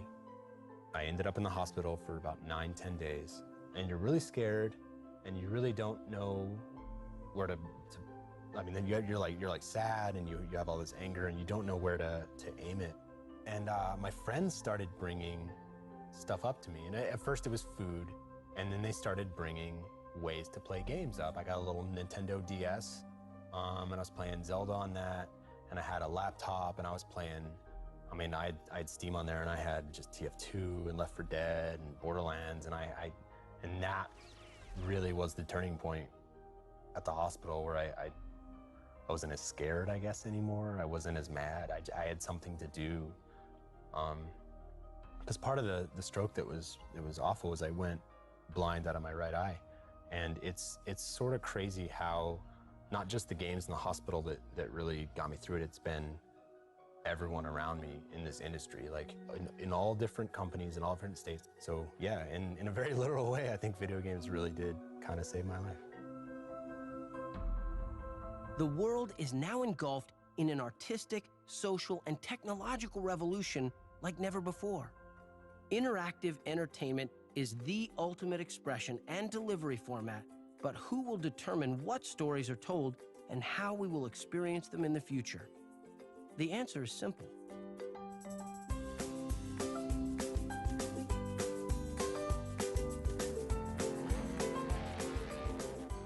I ended up in the hospital for about 9-10 days, and you're really scared, and you really don't know where to I mean, then you're like sad, and you have all this anger, and you don't know where to aim it. And my friends started bringing stuff up to me, and at first it was food, and then they started bringing ways to play games up. I got a little Nintendo DS, and I was playing Zelda on that, and I had a laptop, and I was playing, I mean, I had Steam on there, and I had just TF2 and Left 4 Dead and Borderlands, and and that really was the turning point at the hospital, where I wasn't as scared, I guess, anymore. I wasn't as mad. I had something to do. Because part of the stroke that was awful was I went blind out of my right eye. And it's sort of crazy how not just the games in the hospital that really got me through it, it's been everyone around me in this industry, like in all different companies in all different states. So yeah, in a very literal way, I think video games really did kind of save my life. The world is now engulfed in an artistic, social, and technological revolution like never before. Interactive entertainment is the ultimate expression and delivery format, but who will determine what stories are told and how we will experience them in the future? The answer is simple.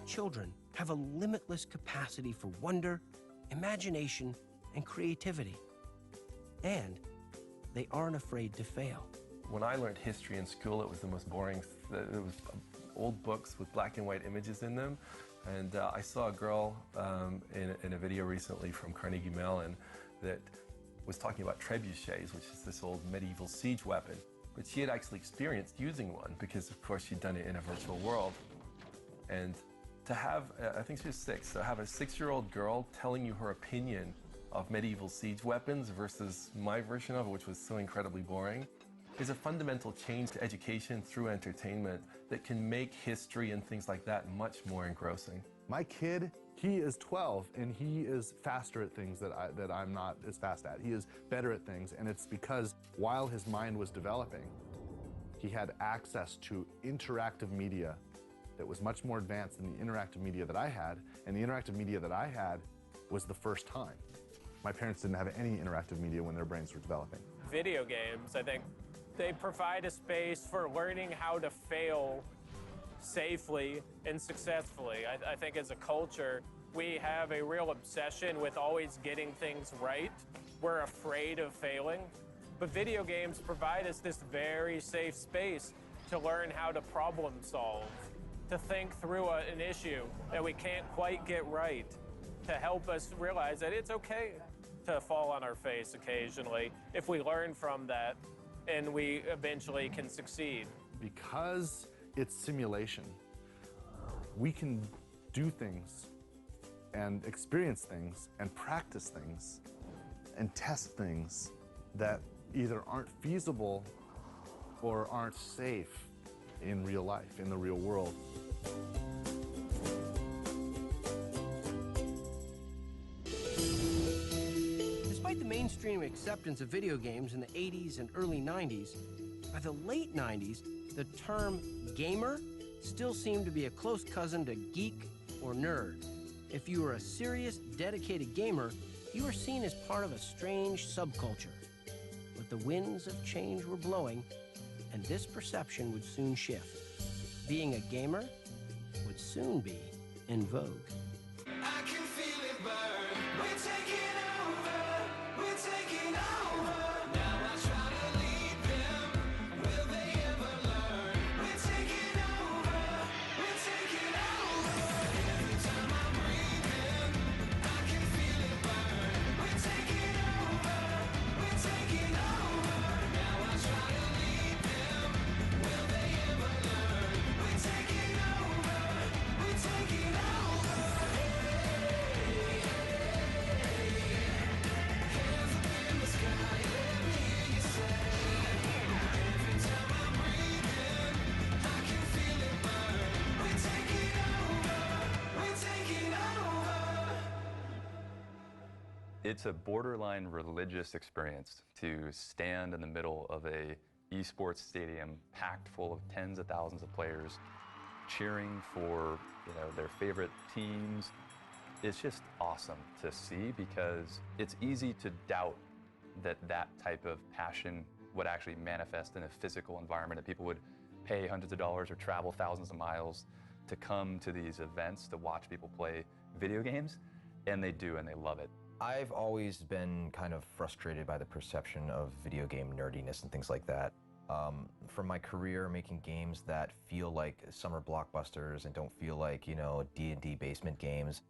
Children have a limitless capacity for wonder, imagination, and creativity. And they aren't afraid to fail. When I learned history in school, it was the most boring. It was old books with black and white images in them. And I saw a girl in a video recently from Carnegie Mellon that was talking about trebuchets, which is this old medieval siege weapon. But she had actually experienced using one because, of course, she'd done it in a virtual world. And to have, I think she was 6, to have a 6-year-old girl telling you her opinion of medieval siege weapons versus my version of it, which was so incredibly boring, is a fundamental change to education through entertainment that can make history and things like that much more engrossing. My kid, he is 12 and he is faster at things that I'm not as fast at. He is better at things, and it's because while his mind was developing, he had access to interactive media that was much more advanced than the interactive media that I had, and the interactive media that I had was the first time. My parents didn't have any interactive media when their brains were developing. Video games, I think, they provide a space for learning how to fail safely and successfully. I think as a culture, we have a real obsession with always getting things right. We're afraid of failing. But video games provide us this very safe space to learn how to problem solve, to think through an issue that we can't quite get right, to help us realize that it's okay to fall on our face occasionally if we learn from that and we eventually can succeed. Because it's simulation, we can do things and experience things and practice things and test things that either aren't feasible or aren't safe in real life, in the real world. Despite the mainstream acceptance of video games in the 80s and early 90s, by the late 90s, the term gamer still seemed to be a close cousin to geek or nerd. If you were a serious, dedicated gamer, you were seen as part of a strange subculture. But the winds of change were blowing, and this perception would soon shift. Being a gamer would soon be in vogue. I can feel it burn. We're taking over. We're taking over. Now I try to lead them. Will they ever learn? We're taking over. We're taking over. Every time I'm breathing, I can feel it burn. We're taking over. We're taking over. Now I try to lead them. Will they ever learn? We're taking over. We're taking over. Hands up in the sky, let me hear you say. Every time I'm breathing, I can feel it burn. We're taking over. We're taking over. It's a borderline religious experience to stand in the middle of a esports stadium packed full of tens of thousands of players cheering for, their favorite teams. It's just awesome to see because it's easy to doubt that type of passion would actually manifest in a physical environment, that people would pay hundreds of dollars or travel thousands of miles to come to these events to watch people play video games, and they do, and they love it. I've always been kind of frustrated by the perception of video game nerdiness and things like that. From my career making games that feel like summer blockbusters and don't feel like, D&D basement games,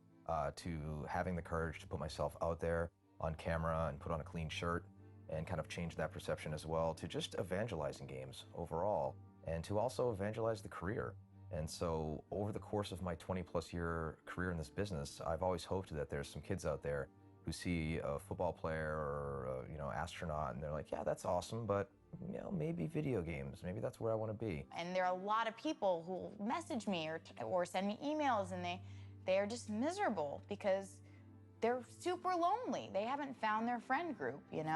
to having the courage to put myself out there on camera and put on a clean shirt and kind of change that perception as well, to just evangelizing games overall and to also evangelize the career. And so over the course of my 20+ year career in this business, I've always hoped that there's some kids out there who see a football player or astronaut and they're like, yeah, that's awesome, but maybe video games, maybe that's where I want to be. And there are a lot of people who message me or send me emails, and they are just miserable because they're super lonely. They haven't found their friend group, And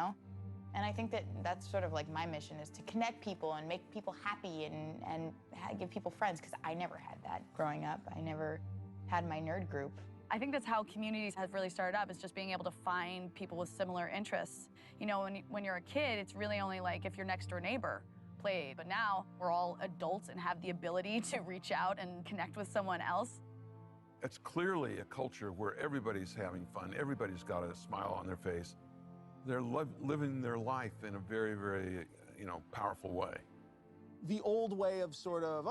I think that's sort of like my mission, is to connect people and make people happy and give people friends, because I never had that growing up. I never had my nerd group. I think that's how communities have really started up, is just being able to find people with similar interests. When you're a kid, it's really only like if your next door neighbor played. But now we're all adults and have the ability to reach out and connect with someone else. It's clearly a culture where everybody's having fun. Everybody's got a smile on their face. They're living their life in a very, very, powerful way. The old way of sort of,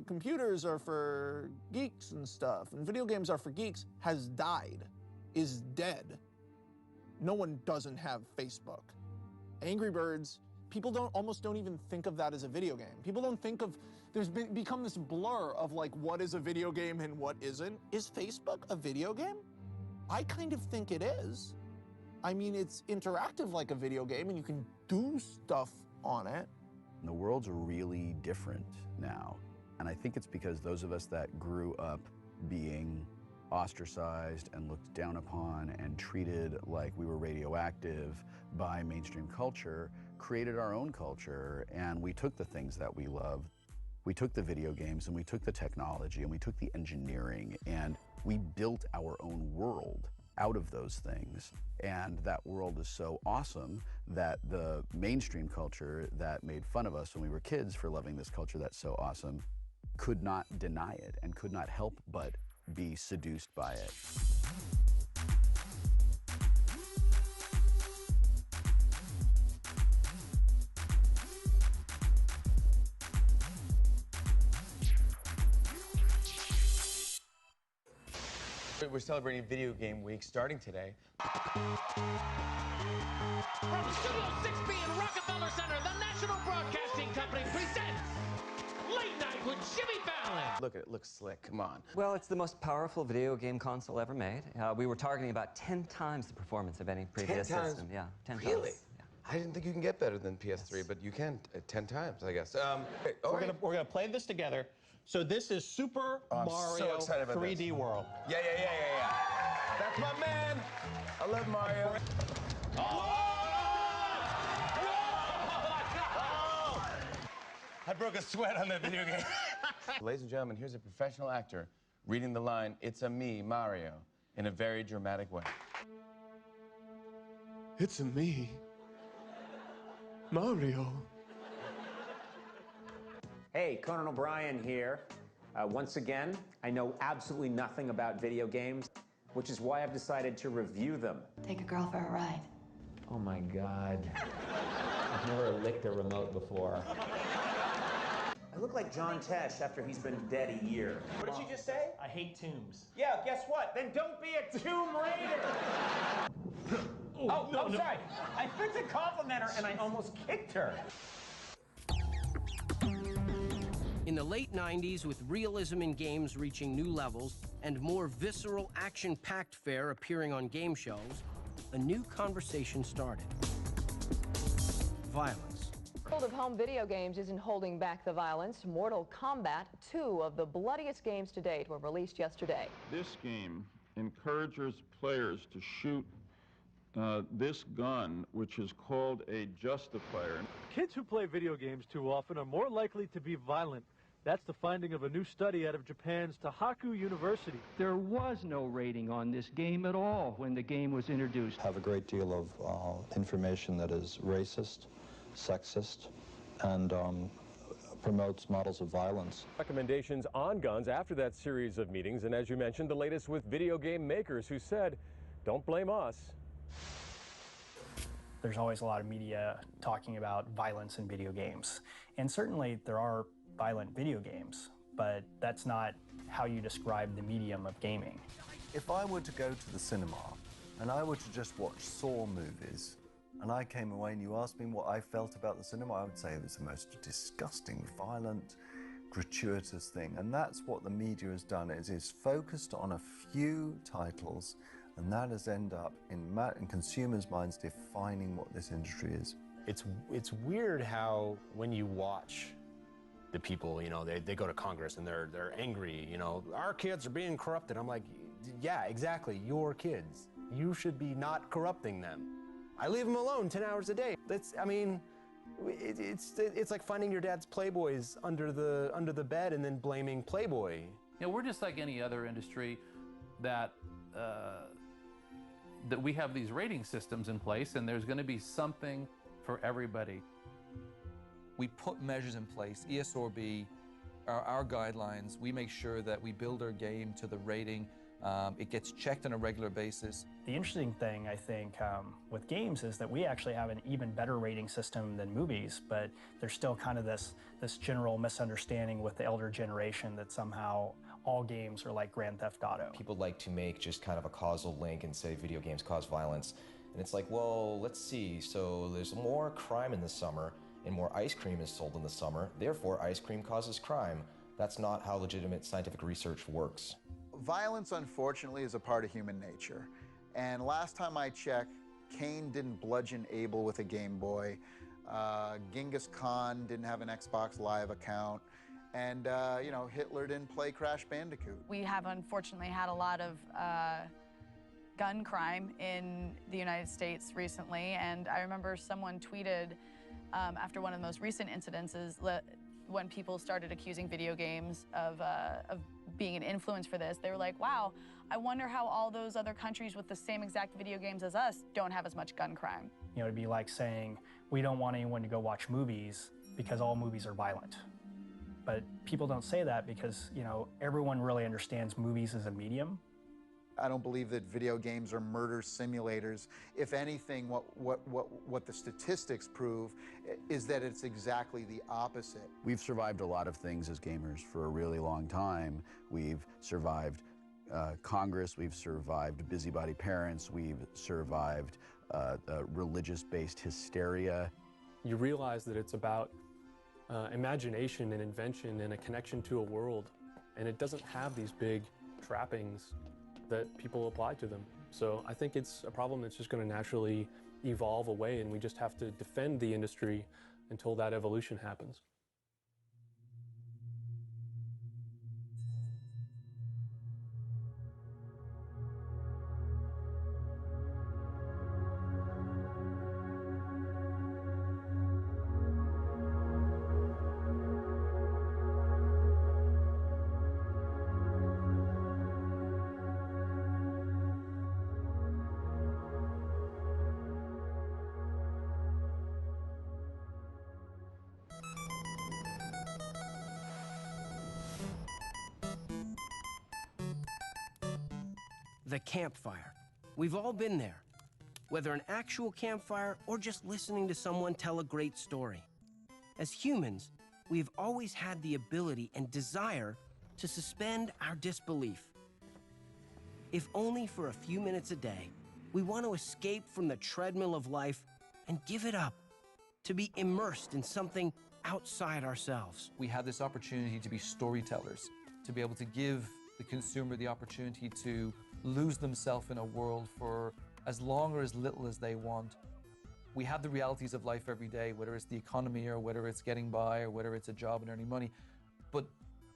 computers are for geeks and stuff, and video games are for geeks, has died, is dead. No one doesn't have Facebook. Angry Birds, people almost don't even think of that as a video game. People don't think of, become this blur of like what is a video game and what isn't. Is Facebook a video game? I kind of think it is. I mean, it's interactive like a video game and you can do stuff on it. The world's really different now. And I think it's because those of us that grew up being ostracized and looked down upon and treated like we were radioactive by mainstream culture created our own culture, and we took the things that we loved. We took the video games and we took the technology and we took the engineering and we built our own world out of those things. And that world is so awesome that the mainstream culture that made fun of us when we were kids for loving this culture that's so awesome could not deny it and could not help but be seduced by it. We're celebrating Video Game Week starting today. From Studio 6B in Rockefeller Center, the National Broadcasting Company presents Late Night with Jimmy Fallon. Look at it, looks slick, come on. Well, it's the most powerful video game console ever made. We were targeting about 10 times the performance of any previous 10 times? system. Yeah, 10 Really? times. I didn't think you can get better than PS3, but you can 10 times, I guess. We're gonna play this together. So this is Super I'm Mario so excited about 3D this. World. Yeah. That's my man. I love Mario. I broke a sweat on that video game. Ladies and gentlemen, here's a professional actor reading the line, "It's a me, Mario," in a very dramatic way. It's a me, Mario. Hey, Conan O'Brien here. Once again, I know absolutely nothing about video games, which is why I've decided to review them. Take a girl for a ride. Oh my God. I've never licked a remote before. I look like John Tesh after he's been dead a year. What did you just say? I hate tombs. Yeah, guess what? Then don't be a Tomb Raider! I'm sorry. I meant to compliment her and I almost kicked her. In the late 90s, with realism in games reaching new levels and more visceral, action-packed fare appearing on game shelves, a new conversation started. Violence. The world of home video games isn't holding back the violence. Mortal Kombat, 2 of the bloodiest games to date, were released yesterday. This game encourages players to shoot this gun, which is called a justifier. Kids who play video games too often are more likely to be violent. That's the finding of a new study out of Japan's Tohoku University. There was no rating on this game at all when the game was introduced. Have a great deal of information that is racist, sexist, and promotes models of violence. Recommendations on guns after that series of meetings, and as you mentioned, the latest with video game makers who said, don't blame us. There's always a lot of media talking about violence in video games. And certainly there are violent video games, but that's not how you describe the medium of gaming. If I were to go to the cinema and I were to just watch Saw movies, and I came away and you asked me what I felt about the cinema, I would say it was the most disgusting, violent, gratuitous thing. And that's what the media has done, is focused on a few titles, and that has ended up in consumers' minds defining what this industry is. It's weird how when you watch the people, you know, they go to Congress and they're angry, you know, our kids are being corrupted. I'm like, yeah, exactly, your kids. You should be not corrupting them. I leave them alone 10 hours a day. I mean, it's like finding your dad's Playboys under the bed and then blaming Playboy. You know, we're just like any other industry that we have these rating systems in place, and there's going to be something for everybody. We put measures in place, ESRB, our guidelines. We make sure that we build our game to the rating. It gets checked on a regular basis. The interesting thing, I think, with games is that we actually have an even better rating system than movies, but there's still kind of this general misunderstanding with the elder generation that somehow all games are like Grand Theft Auto. People like to make just kind of a causal link and say video games cause violence. And it's like, well, let's see. So there's more crime in the summer. and more ice cream is sold in the summer, therefore ice cream causes crime. That's not how legitimate scientific research works. Violence, unfortunately, is a part of human nature. And last time I checked, Cain didn't bludgeon Abel with a Game Boy. Genghis Khan didn't have an Xbox Live account. And, you know, Hitler didn't play Crash Bandicoot. We have unfortunately had a lot of gun crime in the United States recently. And I remember someone tweeted after one of the most recent incidences when people started accusing video games of being an influence for this, they were like, wow, I wonder how all those other countries with the same exact video games as us don't have as much gun crime. You know, it'd be like saying, we don't want anyone to go watch movies because all movies are violent. But people don't say that because, you know, everyone really understands movies as a medium. I don't believe that video games are murder simulators. If anything, what the statistics prove is that it's exactly the opposite. We've survived a lot of things as gamers for a really long time. We've survived Congress, we've survived busybody parents, we've survived religious-based hysteria. You realize that it's about imagination and invention and a connection to a world, and it doesn't have these big trappings that people apply to them. So I think it's a problem that's just going to naturally evolve away, and we just have to defend the industry until that evolution happens. The campfire. We've all been there, whether an actual campfire or just listening to someone tell a great story. As humans, we've always had the ability and desire to suspend our disbelief. If only for a few minutes a day, we want to escape from the treadmill of life and give it up, to be immersed in something outside ourselves. We have this opportunity to be storytellers, to be able to give the consumer the opportunity to lose themselves in a world for as long or as little as they want. We have the realities of life every day, whether it's the economy or whether it's getting by or whether it's a job and earning money, but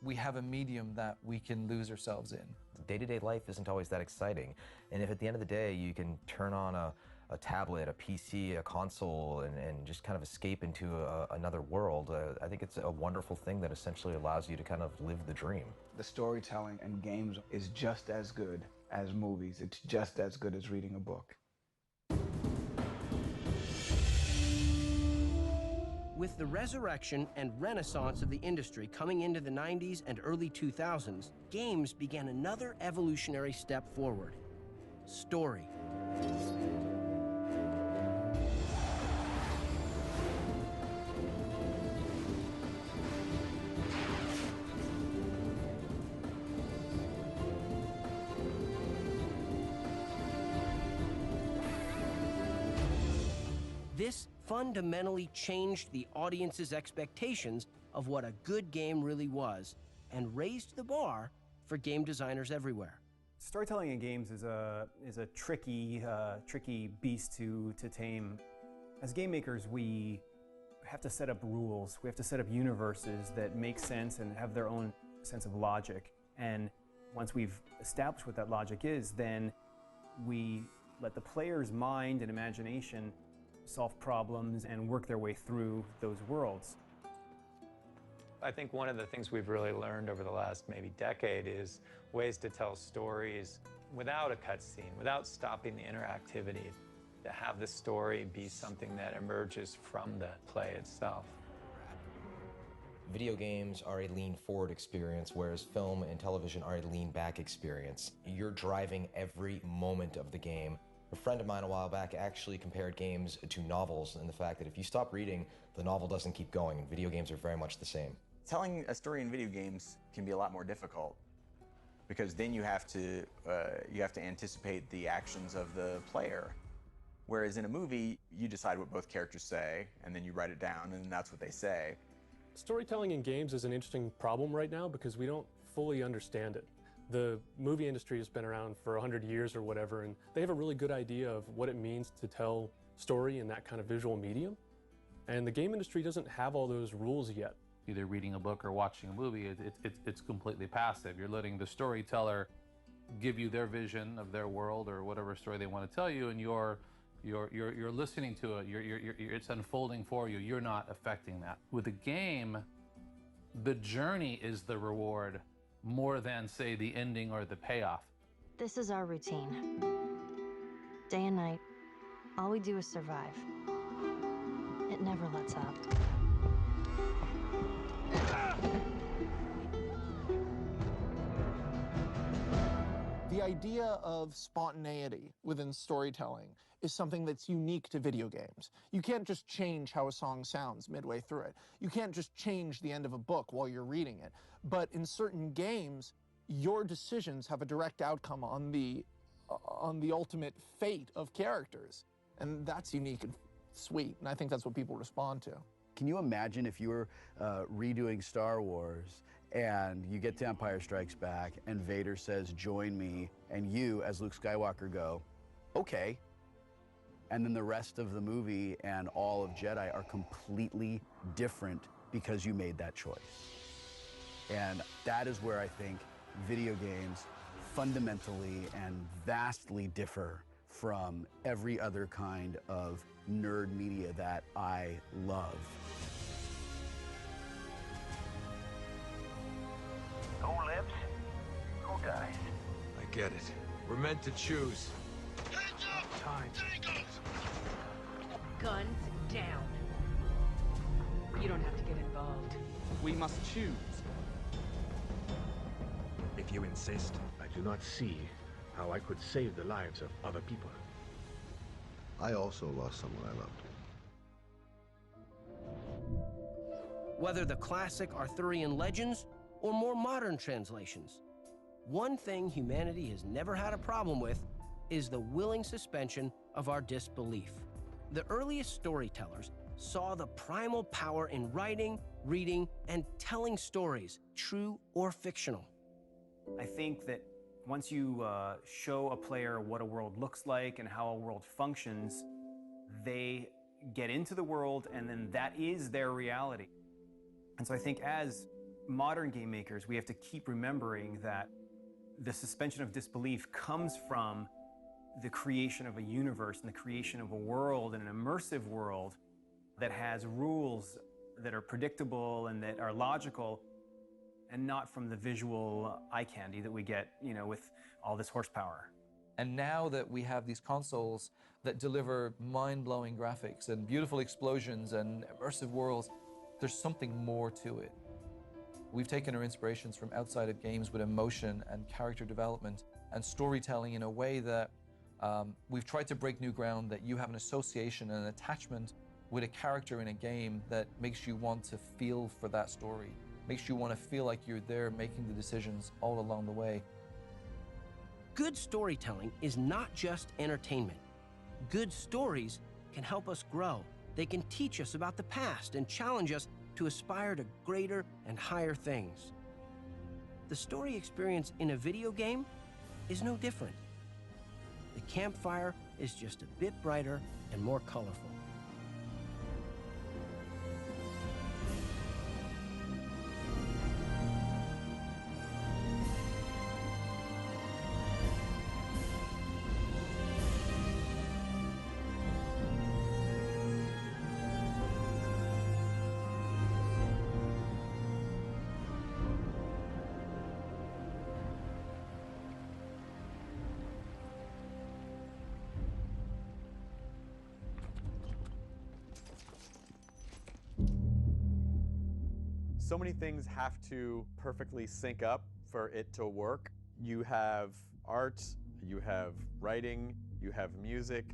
we have a medium that we can lose ourselves in. Day-to-day life isn't always that exciting, and if at the end of the day you can turn on a tablet, a PC, a console, and just kind of escape into another world, I think it's a wonderful thing that essentially allows you to kind of live the dream. The storytelling in games is just as good as movies. It's just as good as reading a book. With the resurrection and renaissance of the industry coming into the 90s and early 2000s, games began another evolutionary step forward: story. This fundamentally changed the audience's expectations of what a good game really was and raised the bar for game designers everywhere. Storytelling in games is a tricky beast to tame. As game makers, we have to set up rules. We have to set up universes that make sense and have their own sense of logic. And once we've established what that logic is, then we let the player's mind and imagination solve problems and work their way through those worlds. I think one of the things we've really learned over the last maybe decade is ways to tell stories without a cutscene, without stopping the interactivity, to have the story be something that emerges from the play itself. Video games are a lean-forward experience, whereas film and television are a lean-back experience. You're driving every moment of the game. A friend of mine a while back actually compared games to novels, and the fact that if you stop reading, the novel doesn't keep going, and video games are very much the same. Telling a story in video games can be a lot more difficult, because then you have to anticipate the actions of the player. Whereas in a movie, you decide what both characters say, and then you write it down, and that's what they say. Storytelling in games is an interesting problem right now because we don't fully understand it. The movie industry has been around for 100 years or whatever, and they have a really good idea of what it means to tell story in that kind of visual medium. And the game industry doesn't have all those rules yet. Either reading a book or watching a movie, it's completely passive. You're letting the storyteller give you their vision of their world or whatever story they want to tell you, and you're listening to it. It's unfolding for you. You're not affecting that. With a game, the journey is the reward more than, say, the ending or the payoff. This is our routine. Day and night, all we do is survive. It never lets up. The idea of spontaneity within storytelling is something that's unique to video games. You can't just change how a song sounds midway through it. You can't just change the end of a book while you're reading it. But in certain games, your decisions have a direct outcome on the ultimate fate of characters. And that's unique and sweet, and I think that's what people respond to. Can you imagine if you were redoing Star Wars and you get to Empire Strikes Back and Vader says, "Join me," and you, as Luke Skywalker, go, "Okay." And then the rest of the movie and all of Jedi are completely different because you made that choice. And that is where I think video games fundamentally and vastly differ from every other kind of nerd media that I love. Who lives? Who dies? I get it. We're meant to choose. Hands up! Time. Guns down. You don't have to get involved. We must choose. If you insist, I do not see how I could save the lives of other people. I also lost someone I loved. Whether the classic Arthurian legends or more modern translations, one thing humanity has never had a problem with is the willing suspension of our disbelief. The earliest storytellers saw the primal power in writing, reading, and telling stories, true or fictional. I think that once you show a player what a world looks like and how a world functions, they get into the world, and then that is their reality. And so I think as modern game makers, we have to keep remembering that the suspension of disbelief comes from the creation of a universe and the creation of a world, and an immersive world that has rules that are predictable and that are logical, and not from the visual eye candy that we get, with all this horsepower. And now that we have these consoles that deliver mind-blowing graphics and beautiful explosions and immersive worlds, there's something more to it. We've taken our inspirations from outside of games with emotion and character development and storytelling in a way that we've tried to break new ground, that you have an association and an attachment with a character in a game that makes you want to feel for that story, makes you want to feel like you're there making the decisions all along the way. Good storytelling is not just entertainment. Good stories can help us grow. They can teach us about the past and challenge us to aspire to greater and higher things. The story experience in a video game is no different. The campfire is just a bit brighter and more colorful. So many things have to perfectly sync up for it to work. You have art, you have writing, you have music,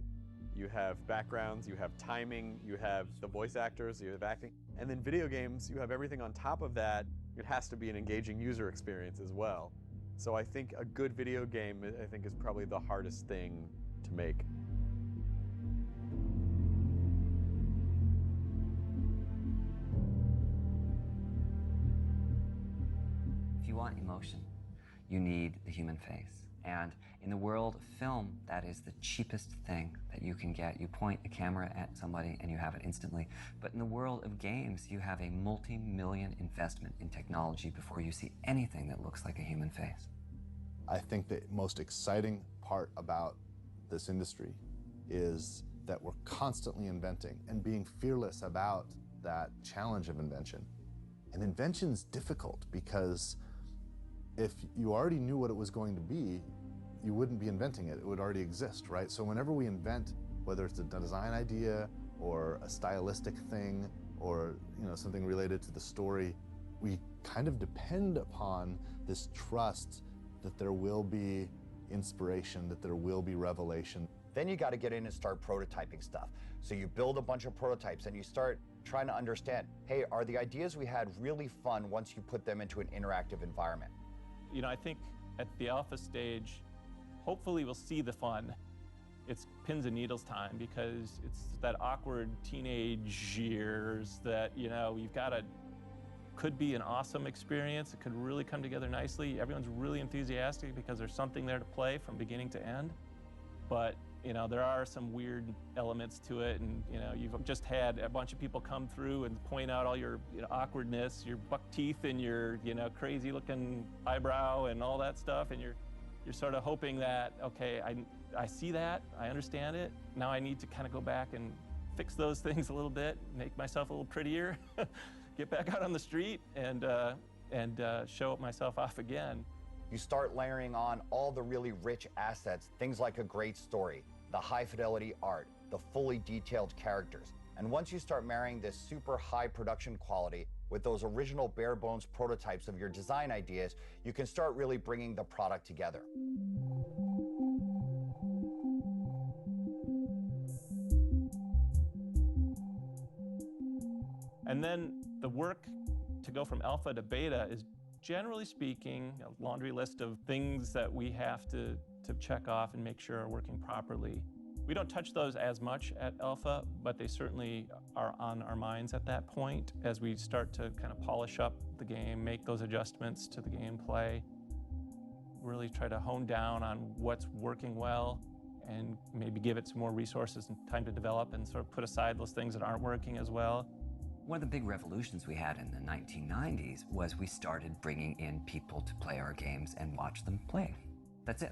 you have backgrounds, you have timing, you have the voice actors, you have acting. And then video games, you have everything on top of that. It has to be an engaging user experience as well. So I think a good video game, I think, is probably the hardest thing to make. you want emotion, you need the human face. And in the world of film, that is the cheapest thing that you can get. You point a camera at somebody and you have it instantly. But in the world of games, you have a multi-million investment in technology before you see anything that looks like a human face. I think the most exciting part about this industry is that we're constantly inventing and being fearless about that challenge of invention. And invention's difficult because if you already knew what it was going to be, you wouldn't be inventing it. It would already exist, right? So whenever we invent, whether it's a design idea or a stylistic thing or something related to the story, we kind of depend upon this trust that there will be inspiration, that there will be revelation. Then you got to get in and start prototyping stuff. So you build a bunch of prototypes and you start trying to understand, hey, are the ideas we had really fun once you put them into an interactive environment? I think at the alpha stage, hopefully we'll see the fun. It's pins and needles time because it's that awkward teenage years that, you've got to, could be an awesome experience. It could really come together nicely. Everyone's really enthusiastic because there's something there to play from beginning to end. But, there are some weird elements to it. And, you've just had a bunch of people come through and point out all your awkwardness, your buck teeth and your, crazy looking eyebrow and all that stuff. And you're sort of hoping that, okay, I see that, I understand it. Now I need to kind of go back and fix those things a little bit, make myself a little prettier, get back out on the street and show myself off again. You start layering on all the really rich assets, things like a great story, the high fidelity art, the fully detailed characters. And once you start marrying this super high production quality with those original bare bones prototypes of your design ideas, you can start really bringing the product together. And then the work to go from alpha to beta is, generally speaking, a laundry list of things that we have to check off and make sure are working properly. We don't touch those as much at alpha, but they certainly are on our minds at that point as we start to kind of polish up the game, make those adjustments to the gameplay, really try to hone down on what's working well and maybe give it some more resources and time to develop and sort of put aside those things that aren't working as well. One of the big revolutions we had in the 1990s was we started bringing in people to play our games and watch them play. That's it.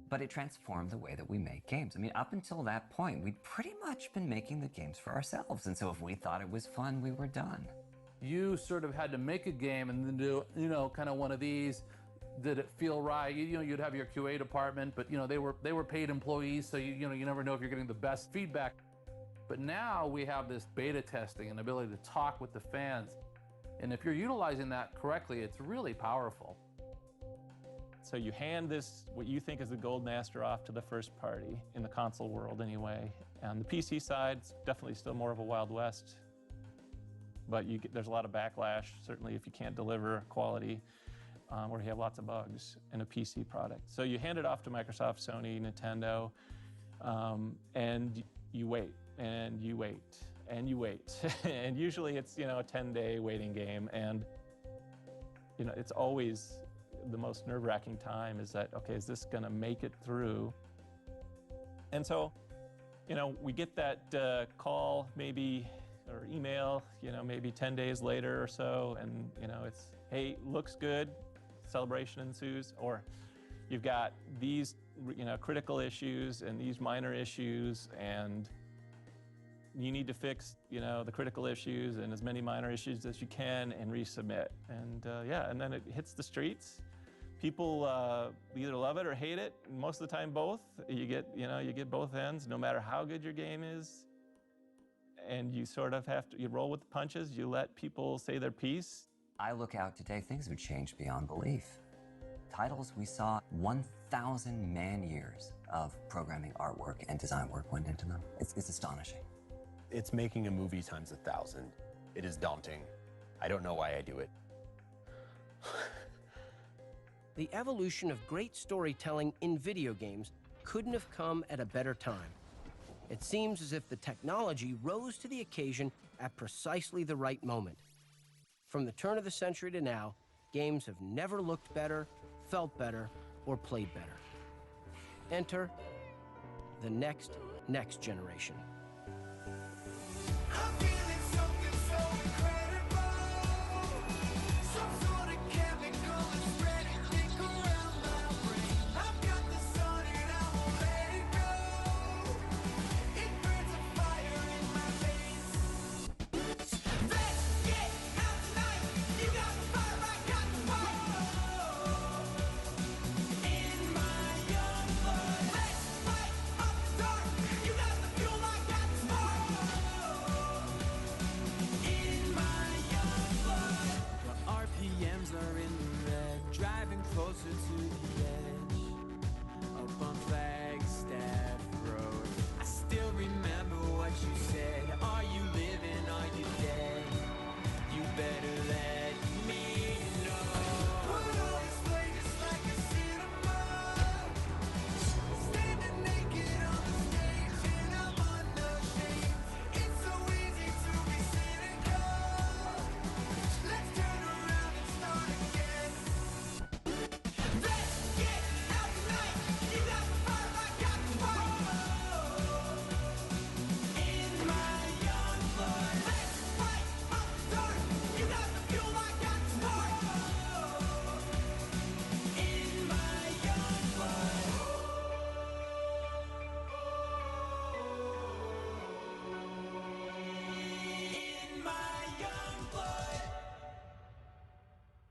But it transformed the way that we make games. I mean, up until that point, we'd pretty much been making the games for ourselves. And so if we thought it was fun, we were done. You sort of had to make a game and then do, kind of one of these. Did it feel right? You'd have your QA department, but they were paid employees, so you never know if you're getting the best feedback. But now we have this beta testing and ability to talk with the fans. And if you're utilizing that correctly, it's really powerful. So you hand this, what you think is the gold master, off to the first party, in the console world anyway. On the PC side, it's definitely still more of a Wild West. But there's a lot of backlash, certainly if you can't deliver quality, or you have lots of bugs in a PC product. So you hand it off to Microsoft, Sony, Nintendo, and you wait. And you wait, and you wait. And usually it's, a 10-day waiting game. And, it's always the most nerve-wracking time is that, okay, is this gonna make it through? And so, we get that call maybe, or email, maybe 10 days later or so, and, it's, hey, looks good, celebration ensues, or you've got these, critical issues and these minor issues, and you need to fix, the critical issues and as many minor issues as you can and resubmit. And and then it hits the streets. People either love it or hate it. Most of the time, both. You get both ends, no matter how good your game is. And you sort of you roll with the punches. You let people say their piece. I look out today, things have changed beyond belief. Titles we saw 1,000 man-years of programming, artwork, and design work went into them. It's astonishing. It's making a movie times 1,000. It is daunting. I don't know why I do it. The evolution of great storytelling in video games couldn't have come at a better time. It seems as if the technology rose to the occasion at precisely the right moment. From the turn of the century to now, games have never looked better, felt better, or played better. Enter the next generation.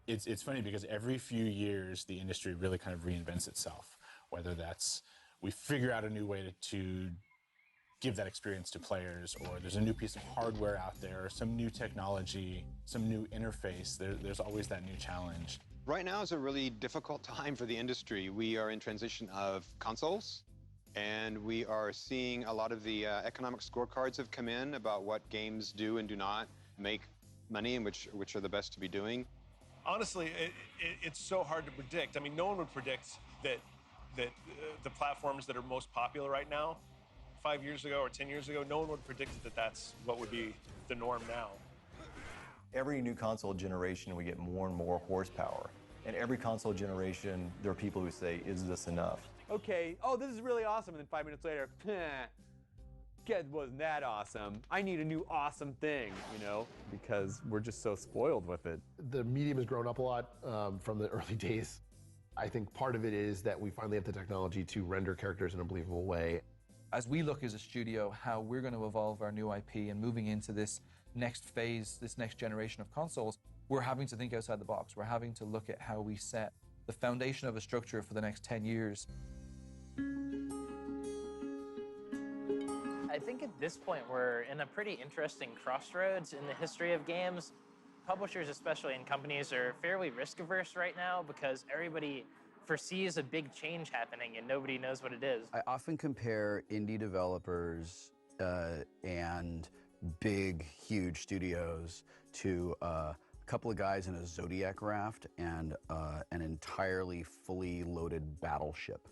It's funny because every few years the industry really kind of reinvents itself, whether that's we figure out a new way to give that experience to players, or there's a new piece of hardware out there, or some new technology, some new interface. There's always that new challenge. Right now is a really difficult time for the industry. We are in transition of consoles, and we are seeing a lot of the economic scorecards have come in about what games do and do not make money and which are the best to be doing. Honestly, it's so hard to predict. I mean, no one would predict that the platforms that are most popular right now, 5 years ago or 10 years ago, no one would predict that that's what would be the norm now. Every new console generation, we get more and more horsepower. And every console generation, there are people who say, is this enough? Okay, oh, this is really awesome. And then 5 minutes later, wasn't that awesome? I need a new awesome thing, you know, because we're just so spoiled with it. The medium has grown up a lot from the early days. I think part of it is that we finally have the technology to render characters in a believable way. As we look as a studio how we're going to evolve our new IP and moving into this next phase, this next generation of consoles, we're having to think outside the box. We're having to look at how we set the foundation of a structure for the next 10 years. I think at this point we're in a pretty interesting crossroads in the history of games. Publishers, especially in companies, are fairly risk-averse right now because everybody foresees a big change happening and nobody knows what it is. I often compare indie developers and big, huge studios to a couple of guys in a Zodiac raft and an entirely fully loaded battleship.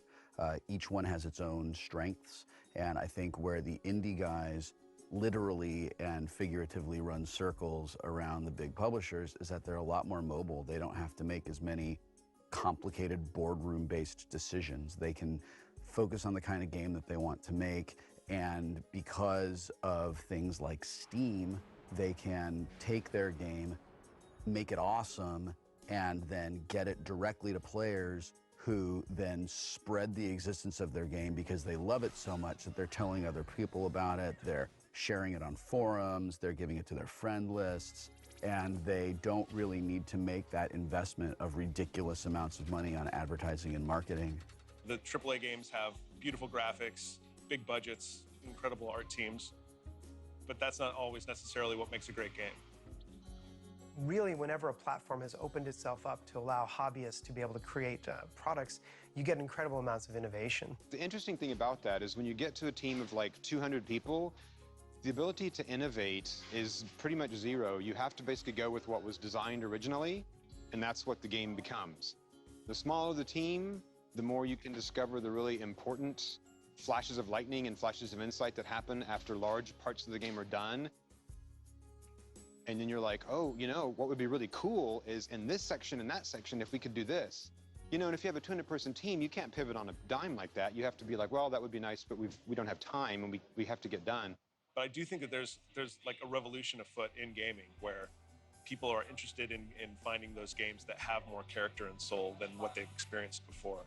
Each one has its own strengths, and I think where the indie guys literally and figuratively run circles around the big publishers is that they're a lot more mobile. They don't have to make as many complicated boardroom-based decisions. They can focus on the kind of game that they want to make, and because of things like Steam, they can take their game, make it awesome, and then get it directly to players who then spread the existence of their game because they love it so much that they're telling other people about it, they're sharing it on forums, they're giving it to their friend lists, and they don't really need to make that investment of ridiculous amounts of money on advertising and marketing. The AAA games have beautiful graphics, big budgets, incredible art teams, but that's not always necessarily what makes a great game. Really, whenever a platform has opened itself up to allow hobbyists to be able to create products, you get incredible amounts of innovation. The interesting thing about that is when you get to a team of like 200 people, the ability to innovate is pretty much zero. You have to basically go with what was designed originally, and that's what the game becomes. The smaller the team, the more you can discover the really important flashes of lightning and flashes of insight that happen after large parts of the game are done. And then you're like, oh, you know, what would be really cool is in this section and that section, if we could do this. You know, and if you have a 200-person team, you can't pivot on a dime like that. You have to be like, well, that would be nice, but we don't have time, and we have to get done. But I do think that there's like a revolution afoot in gaming where people are interested in finding those games that have more character and soul than what they've experienced before.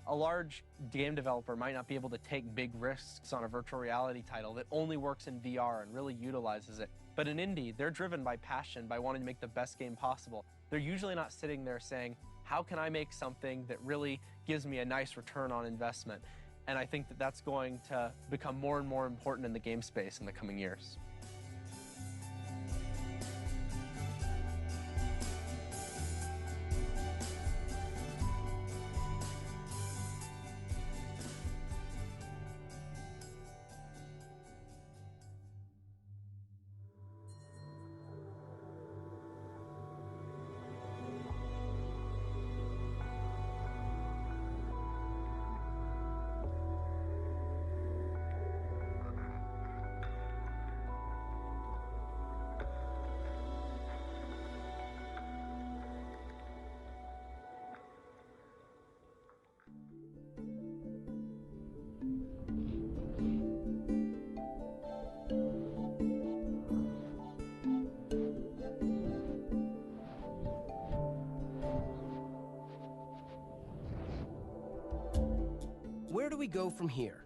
A large game developer might not be able to take big risks on a virtual reality title that only works in VR and really utilizes it. But in indie, they're driven by passion, by wanting to make the best game possible. They're usually not sitting there saying, how can I make something that really gives me a nice return on investment? And I think that that's going to become more and more important in the game space in the coming years. Where do we go from here?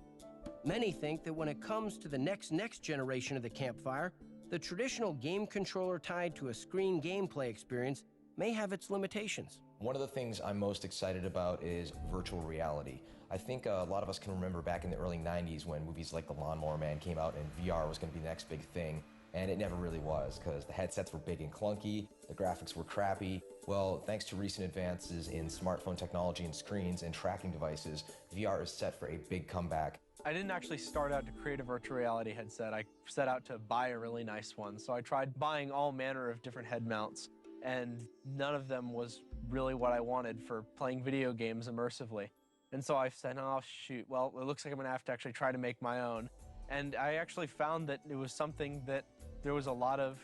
Many think that when it comes to the next generation of the Campfire, the traditional game controller tied to a screen gameplay experience may have its limitations. One of the things I'm most excited about is virtual reality. I think a lot of us can remember back in the early 90s when movies like The Lawnmower Man came out and VR was going to be the next big thing. And it never really was, because the headsets were big and clunky, the graphics were crappy. Well, thanks to recent advances in smartphone technology and screens and tracking devices, VR is set for a big comeback. I didn't actually start out to create a virtual reality headset. I set out to buy a really nice one. So I tried buying all manner of different head mounts, and none of them was really what I wanted for playing video games immersively. And so I said, oh, shoot, well, it looks like I'm gonna have to actually try to make my own. And I actually found that it was something that there was a lot of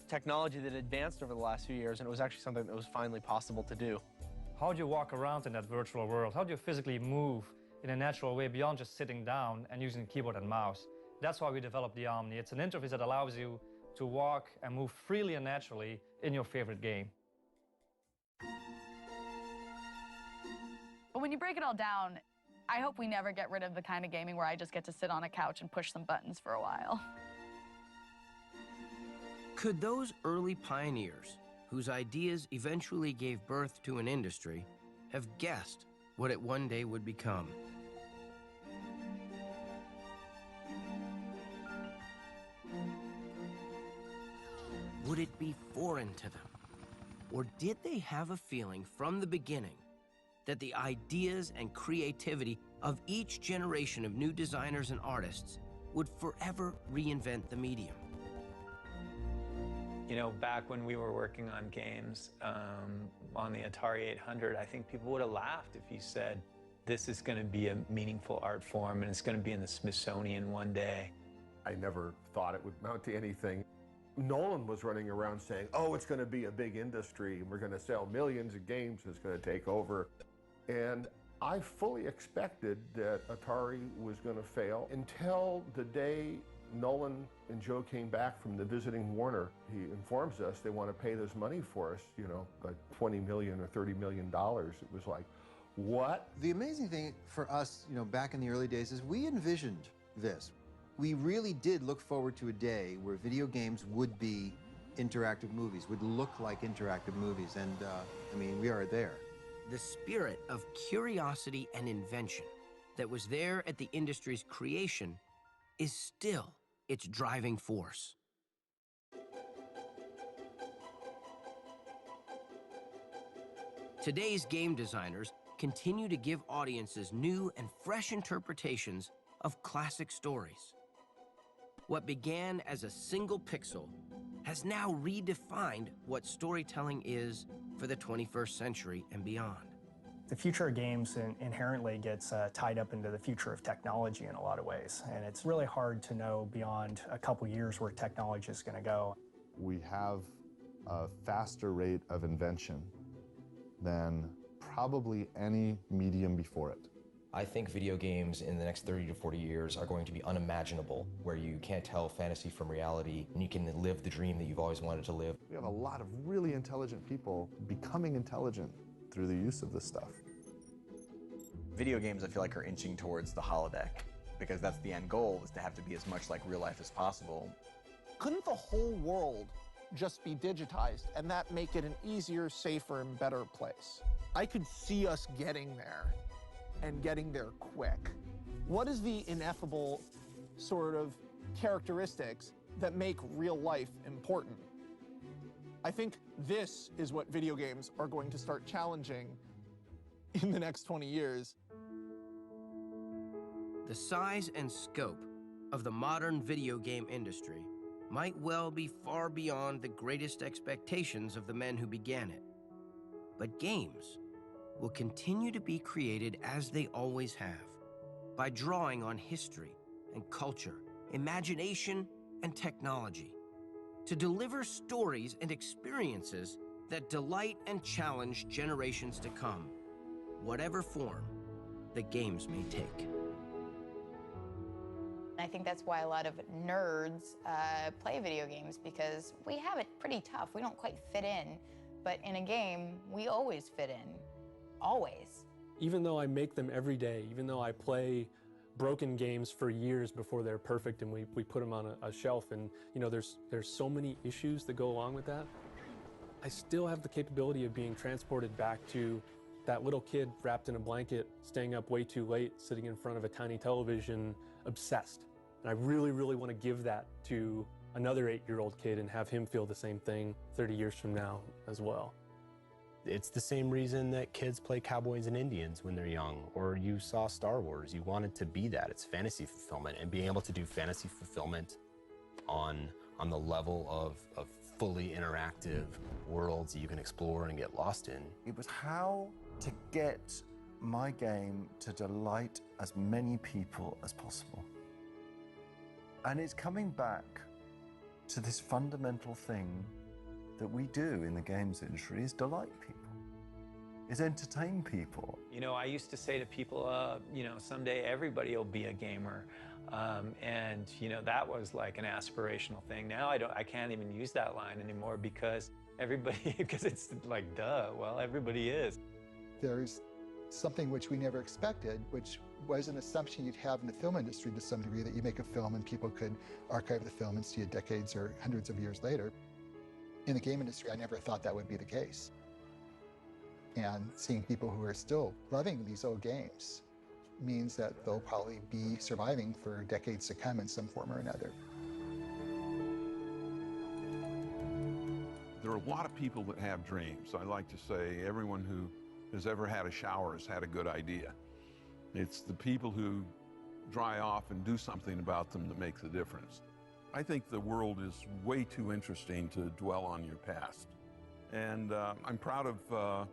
technology that advanced over the last few years, and it was actually something that was finally possible to do. How do you walk around in that virtual world? How do you physically move in a natural way beyond just sitting down and using keyboard and mouse? That's why we developed the Omni. It's an interface that allows you to walk and move freely and naturally in your favorite game. But when you break it all down, I hope we never get rid of the kind of gaming where I just get to sit on a couch and push some buttons for a while. Could those early pioneers, whose ideas eventually gave birth to an industry, have guessed what it one day would become? Would it be foreign to them? Or did they have a feeling from the beginning that the ideas and creativity of each generation of new designers and artists would forever reinvent the medium? You know, back when we were working on games on the Atari 800, I think people would have laughed if you said, this is going to be a meaningful art form and it's going to be in the Smithsonian one day. I never thought it would amount to anything. Nolan was running around saying, oh, it's going to be a big industry, and we're going to sell millions of games, it's going to take over. And I fully expected that Atari was going to fail until the day Nolan and Joe came back from the visiting Warner. He informs us they want to pay this money for us, you know, like $20 million or $30 million. It was like, what? The amazing thing for us, you know, back in the early days is we envisioned this. We really did look forward to a day where video games would be interactive movies, would look like interactive movies, and I mean, we are there. The spirit of curiosity and invention that was there at the industry's creation is still its driving force. Today's game designers continue to give audiences new and fresh interpretations of classic stories. What began as a single pixel has now redefined what storytelling is for the 21st century and beyond. The future of games inherently gets tied up into the future of technology in a lot of ways, and it's really hard to know beyond a couple years where technology is going to go. we have a faster rate of invention than probably any medium before it. I think video games in the next 30 to 40 years are going to be unimaginable, where you can't tell fantasy from reality and you can live the dream that you've always wanted to live. We have a lot of really intelligent people becoming intelligent through the use of this stuff. Video games, I feel like, are inching towards the holodeck, because that's the end goal, is to have to be as much like real life as possible. Couldn't the whole world just be digitized and that make it an easier, safer, and better place? I could see us getting there and getting there quick. What is the ineffable sort of characteristics that make real life important? I think this is what video games are going to start challenging in the next 20 years. The size and scope of the modern video game industry might well be far beyond the greatest expectations of the men who began it. But games will continue to be created as they always have, by drawing on history and culture, imagination and technology, to deliver stories and experiences that delight and challenge generations to come, whatever form the games may take. I think that's why a lot of nerds play video games, because we have it pretty tough. We don't quite fit in, but in a game, we always fit in. Always. Even though I make them every day, even though I play broken games for years before they're perfect and we put them on a shelf, and you know there's so many issues that go along with that, I still have the capability of being transported back to that little kid wrapped in a blanket, staying up way too late, sitting in front of a tiny television, obsessed. And I really, really want to give that to another 8-year-old kid and have him feel the same thing 30 years from now as well. It's the same reason that kids play Cowboys and Indians when they're young, or you saw Star Wars. You wanted to be that. It's fantasy fulfillment, and being able to do fantasy fulfillment on the level of fully interactive worlds that you can explore and get lost in. It was how to get my game to delight as many people as possible. And it's coming back to this fundamental thing that we do in the games industry, is delight people, is entertain people. You know, I used to say to people, you know, someday everybody will be a gamer. And, you know, that was like an aspirational thing. Now I can't even use that line anymore because because it's like, duh, well, everybody is. There's something which we never expected, which was an assumption you'd have in the film industry to some degree, that you make a film and people could archive the film and see it decades or hundreds of years later. In the game industry, I never thought that would be the case. And seeing people who are still loving these old games means that they'll probably be surviving for decades to come in some form or another. There are a lot of people that have dreams. I like to say everyone who has ever had a shower has had a good idea. It's the people who dry off and do something about them that makes the difference. I think the world is way too interesting to dwell on your past. And I'm proud of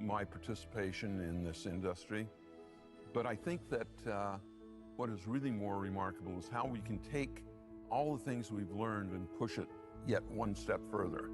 my participation in this industry. But I think that what is really more remarkable is how we can take all the things we've learned and push it yet one step further.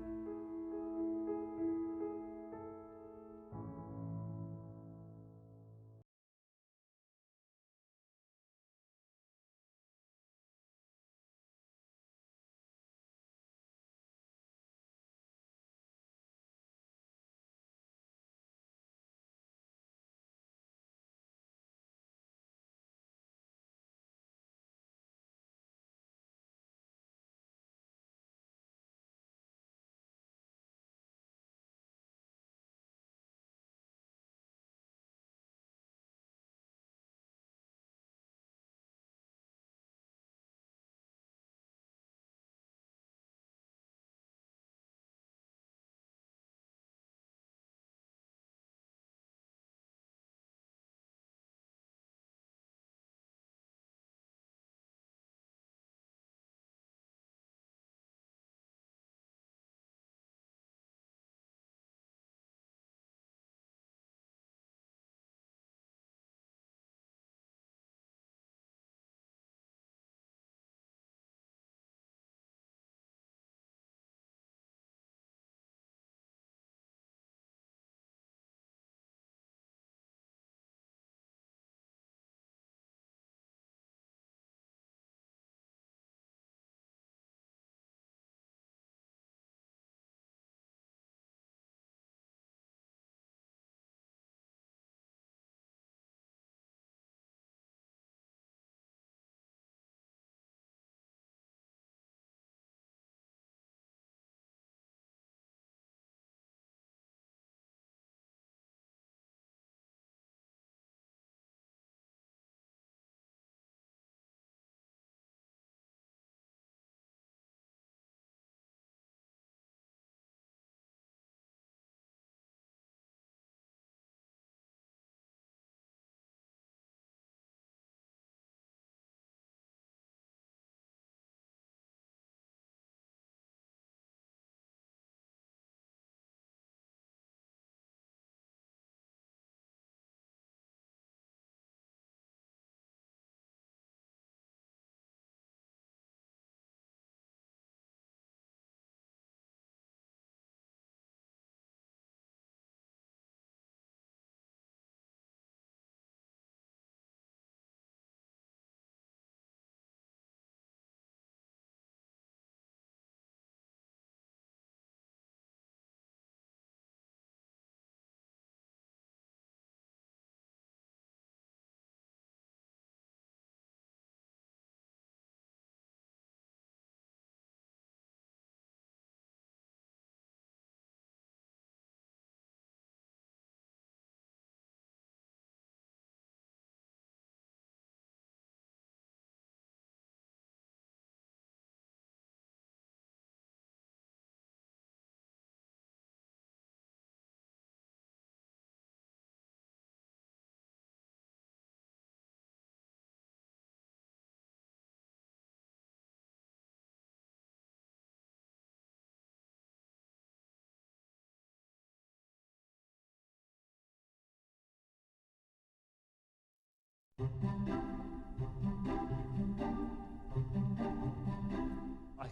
I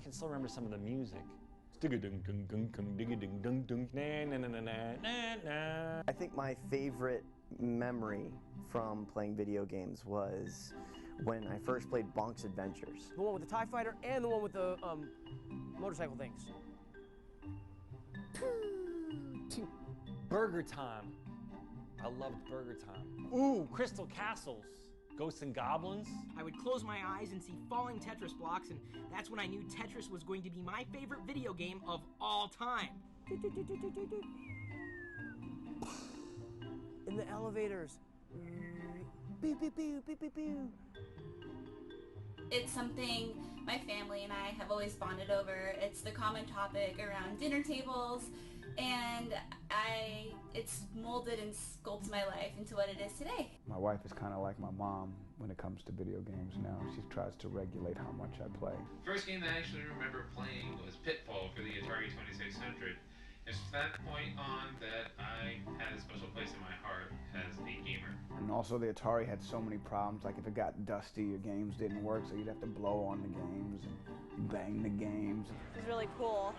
can still remember some of the music. I think my favorite memory from playing video games was when I first played Bonk's Adventures. The one with the TIE Fighter and the one with the motorcycle things. Burger Time. I loved Burger Time. Ooh, Crystal Castles. Ghosts and Goblins. I would close my eyes and see falling Tetris blocks, and that's when I knew Tetris was going to be my favorite video game of all time. In the elevators. Beep, beep, beep, beep, beep, beep. It's something my family and I have always bonded over. It's the common topic around dinner tables, and it's molded and sculpted my life into what it is today. My wife is kind of like my mom when it comes to video games now. She tries to regulate how much I play. First game that I actually remember playing was Pitfall for the Atari 2600. It's from that point on that I had a special place in my heart as a gamer. And also the Atari had so many problems, like if it got dusty, your games didn't work, so you'd have to blow on the games and bang the games. It was really cool.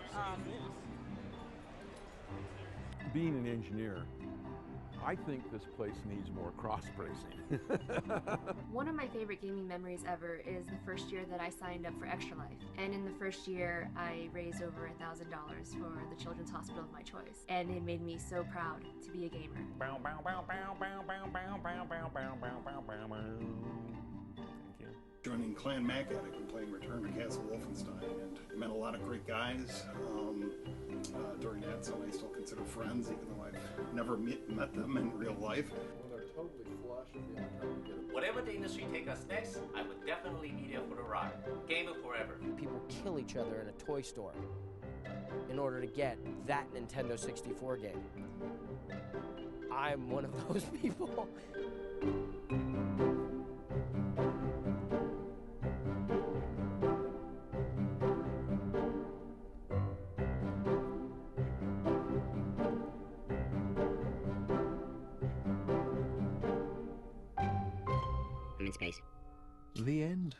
Being an engineer, I think this place needs more cross-bracing. One of my favorite gaming memories ever is the first year that I signed up for Extra Life. And in the first year, I raised over $1,000 for the Children's Hospital of my choice. And it made me so proud to be a gamer. Joining Clan Mac Addict and playing Return to Castle Wolfenstein, and met a lot of great guys during that, so I still consider friends, even though I've never met them in real life. When they're totally flush and the time to get it. Whatever the industry take us next, I would definitely be there for the ride. Gaming forever. People kill each other in a toy store in order to get that Nintendo 64 game. I'm one of those people. I'm in space. The end.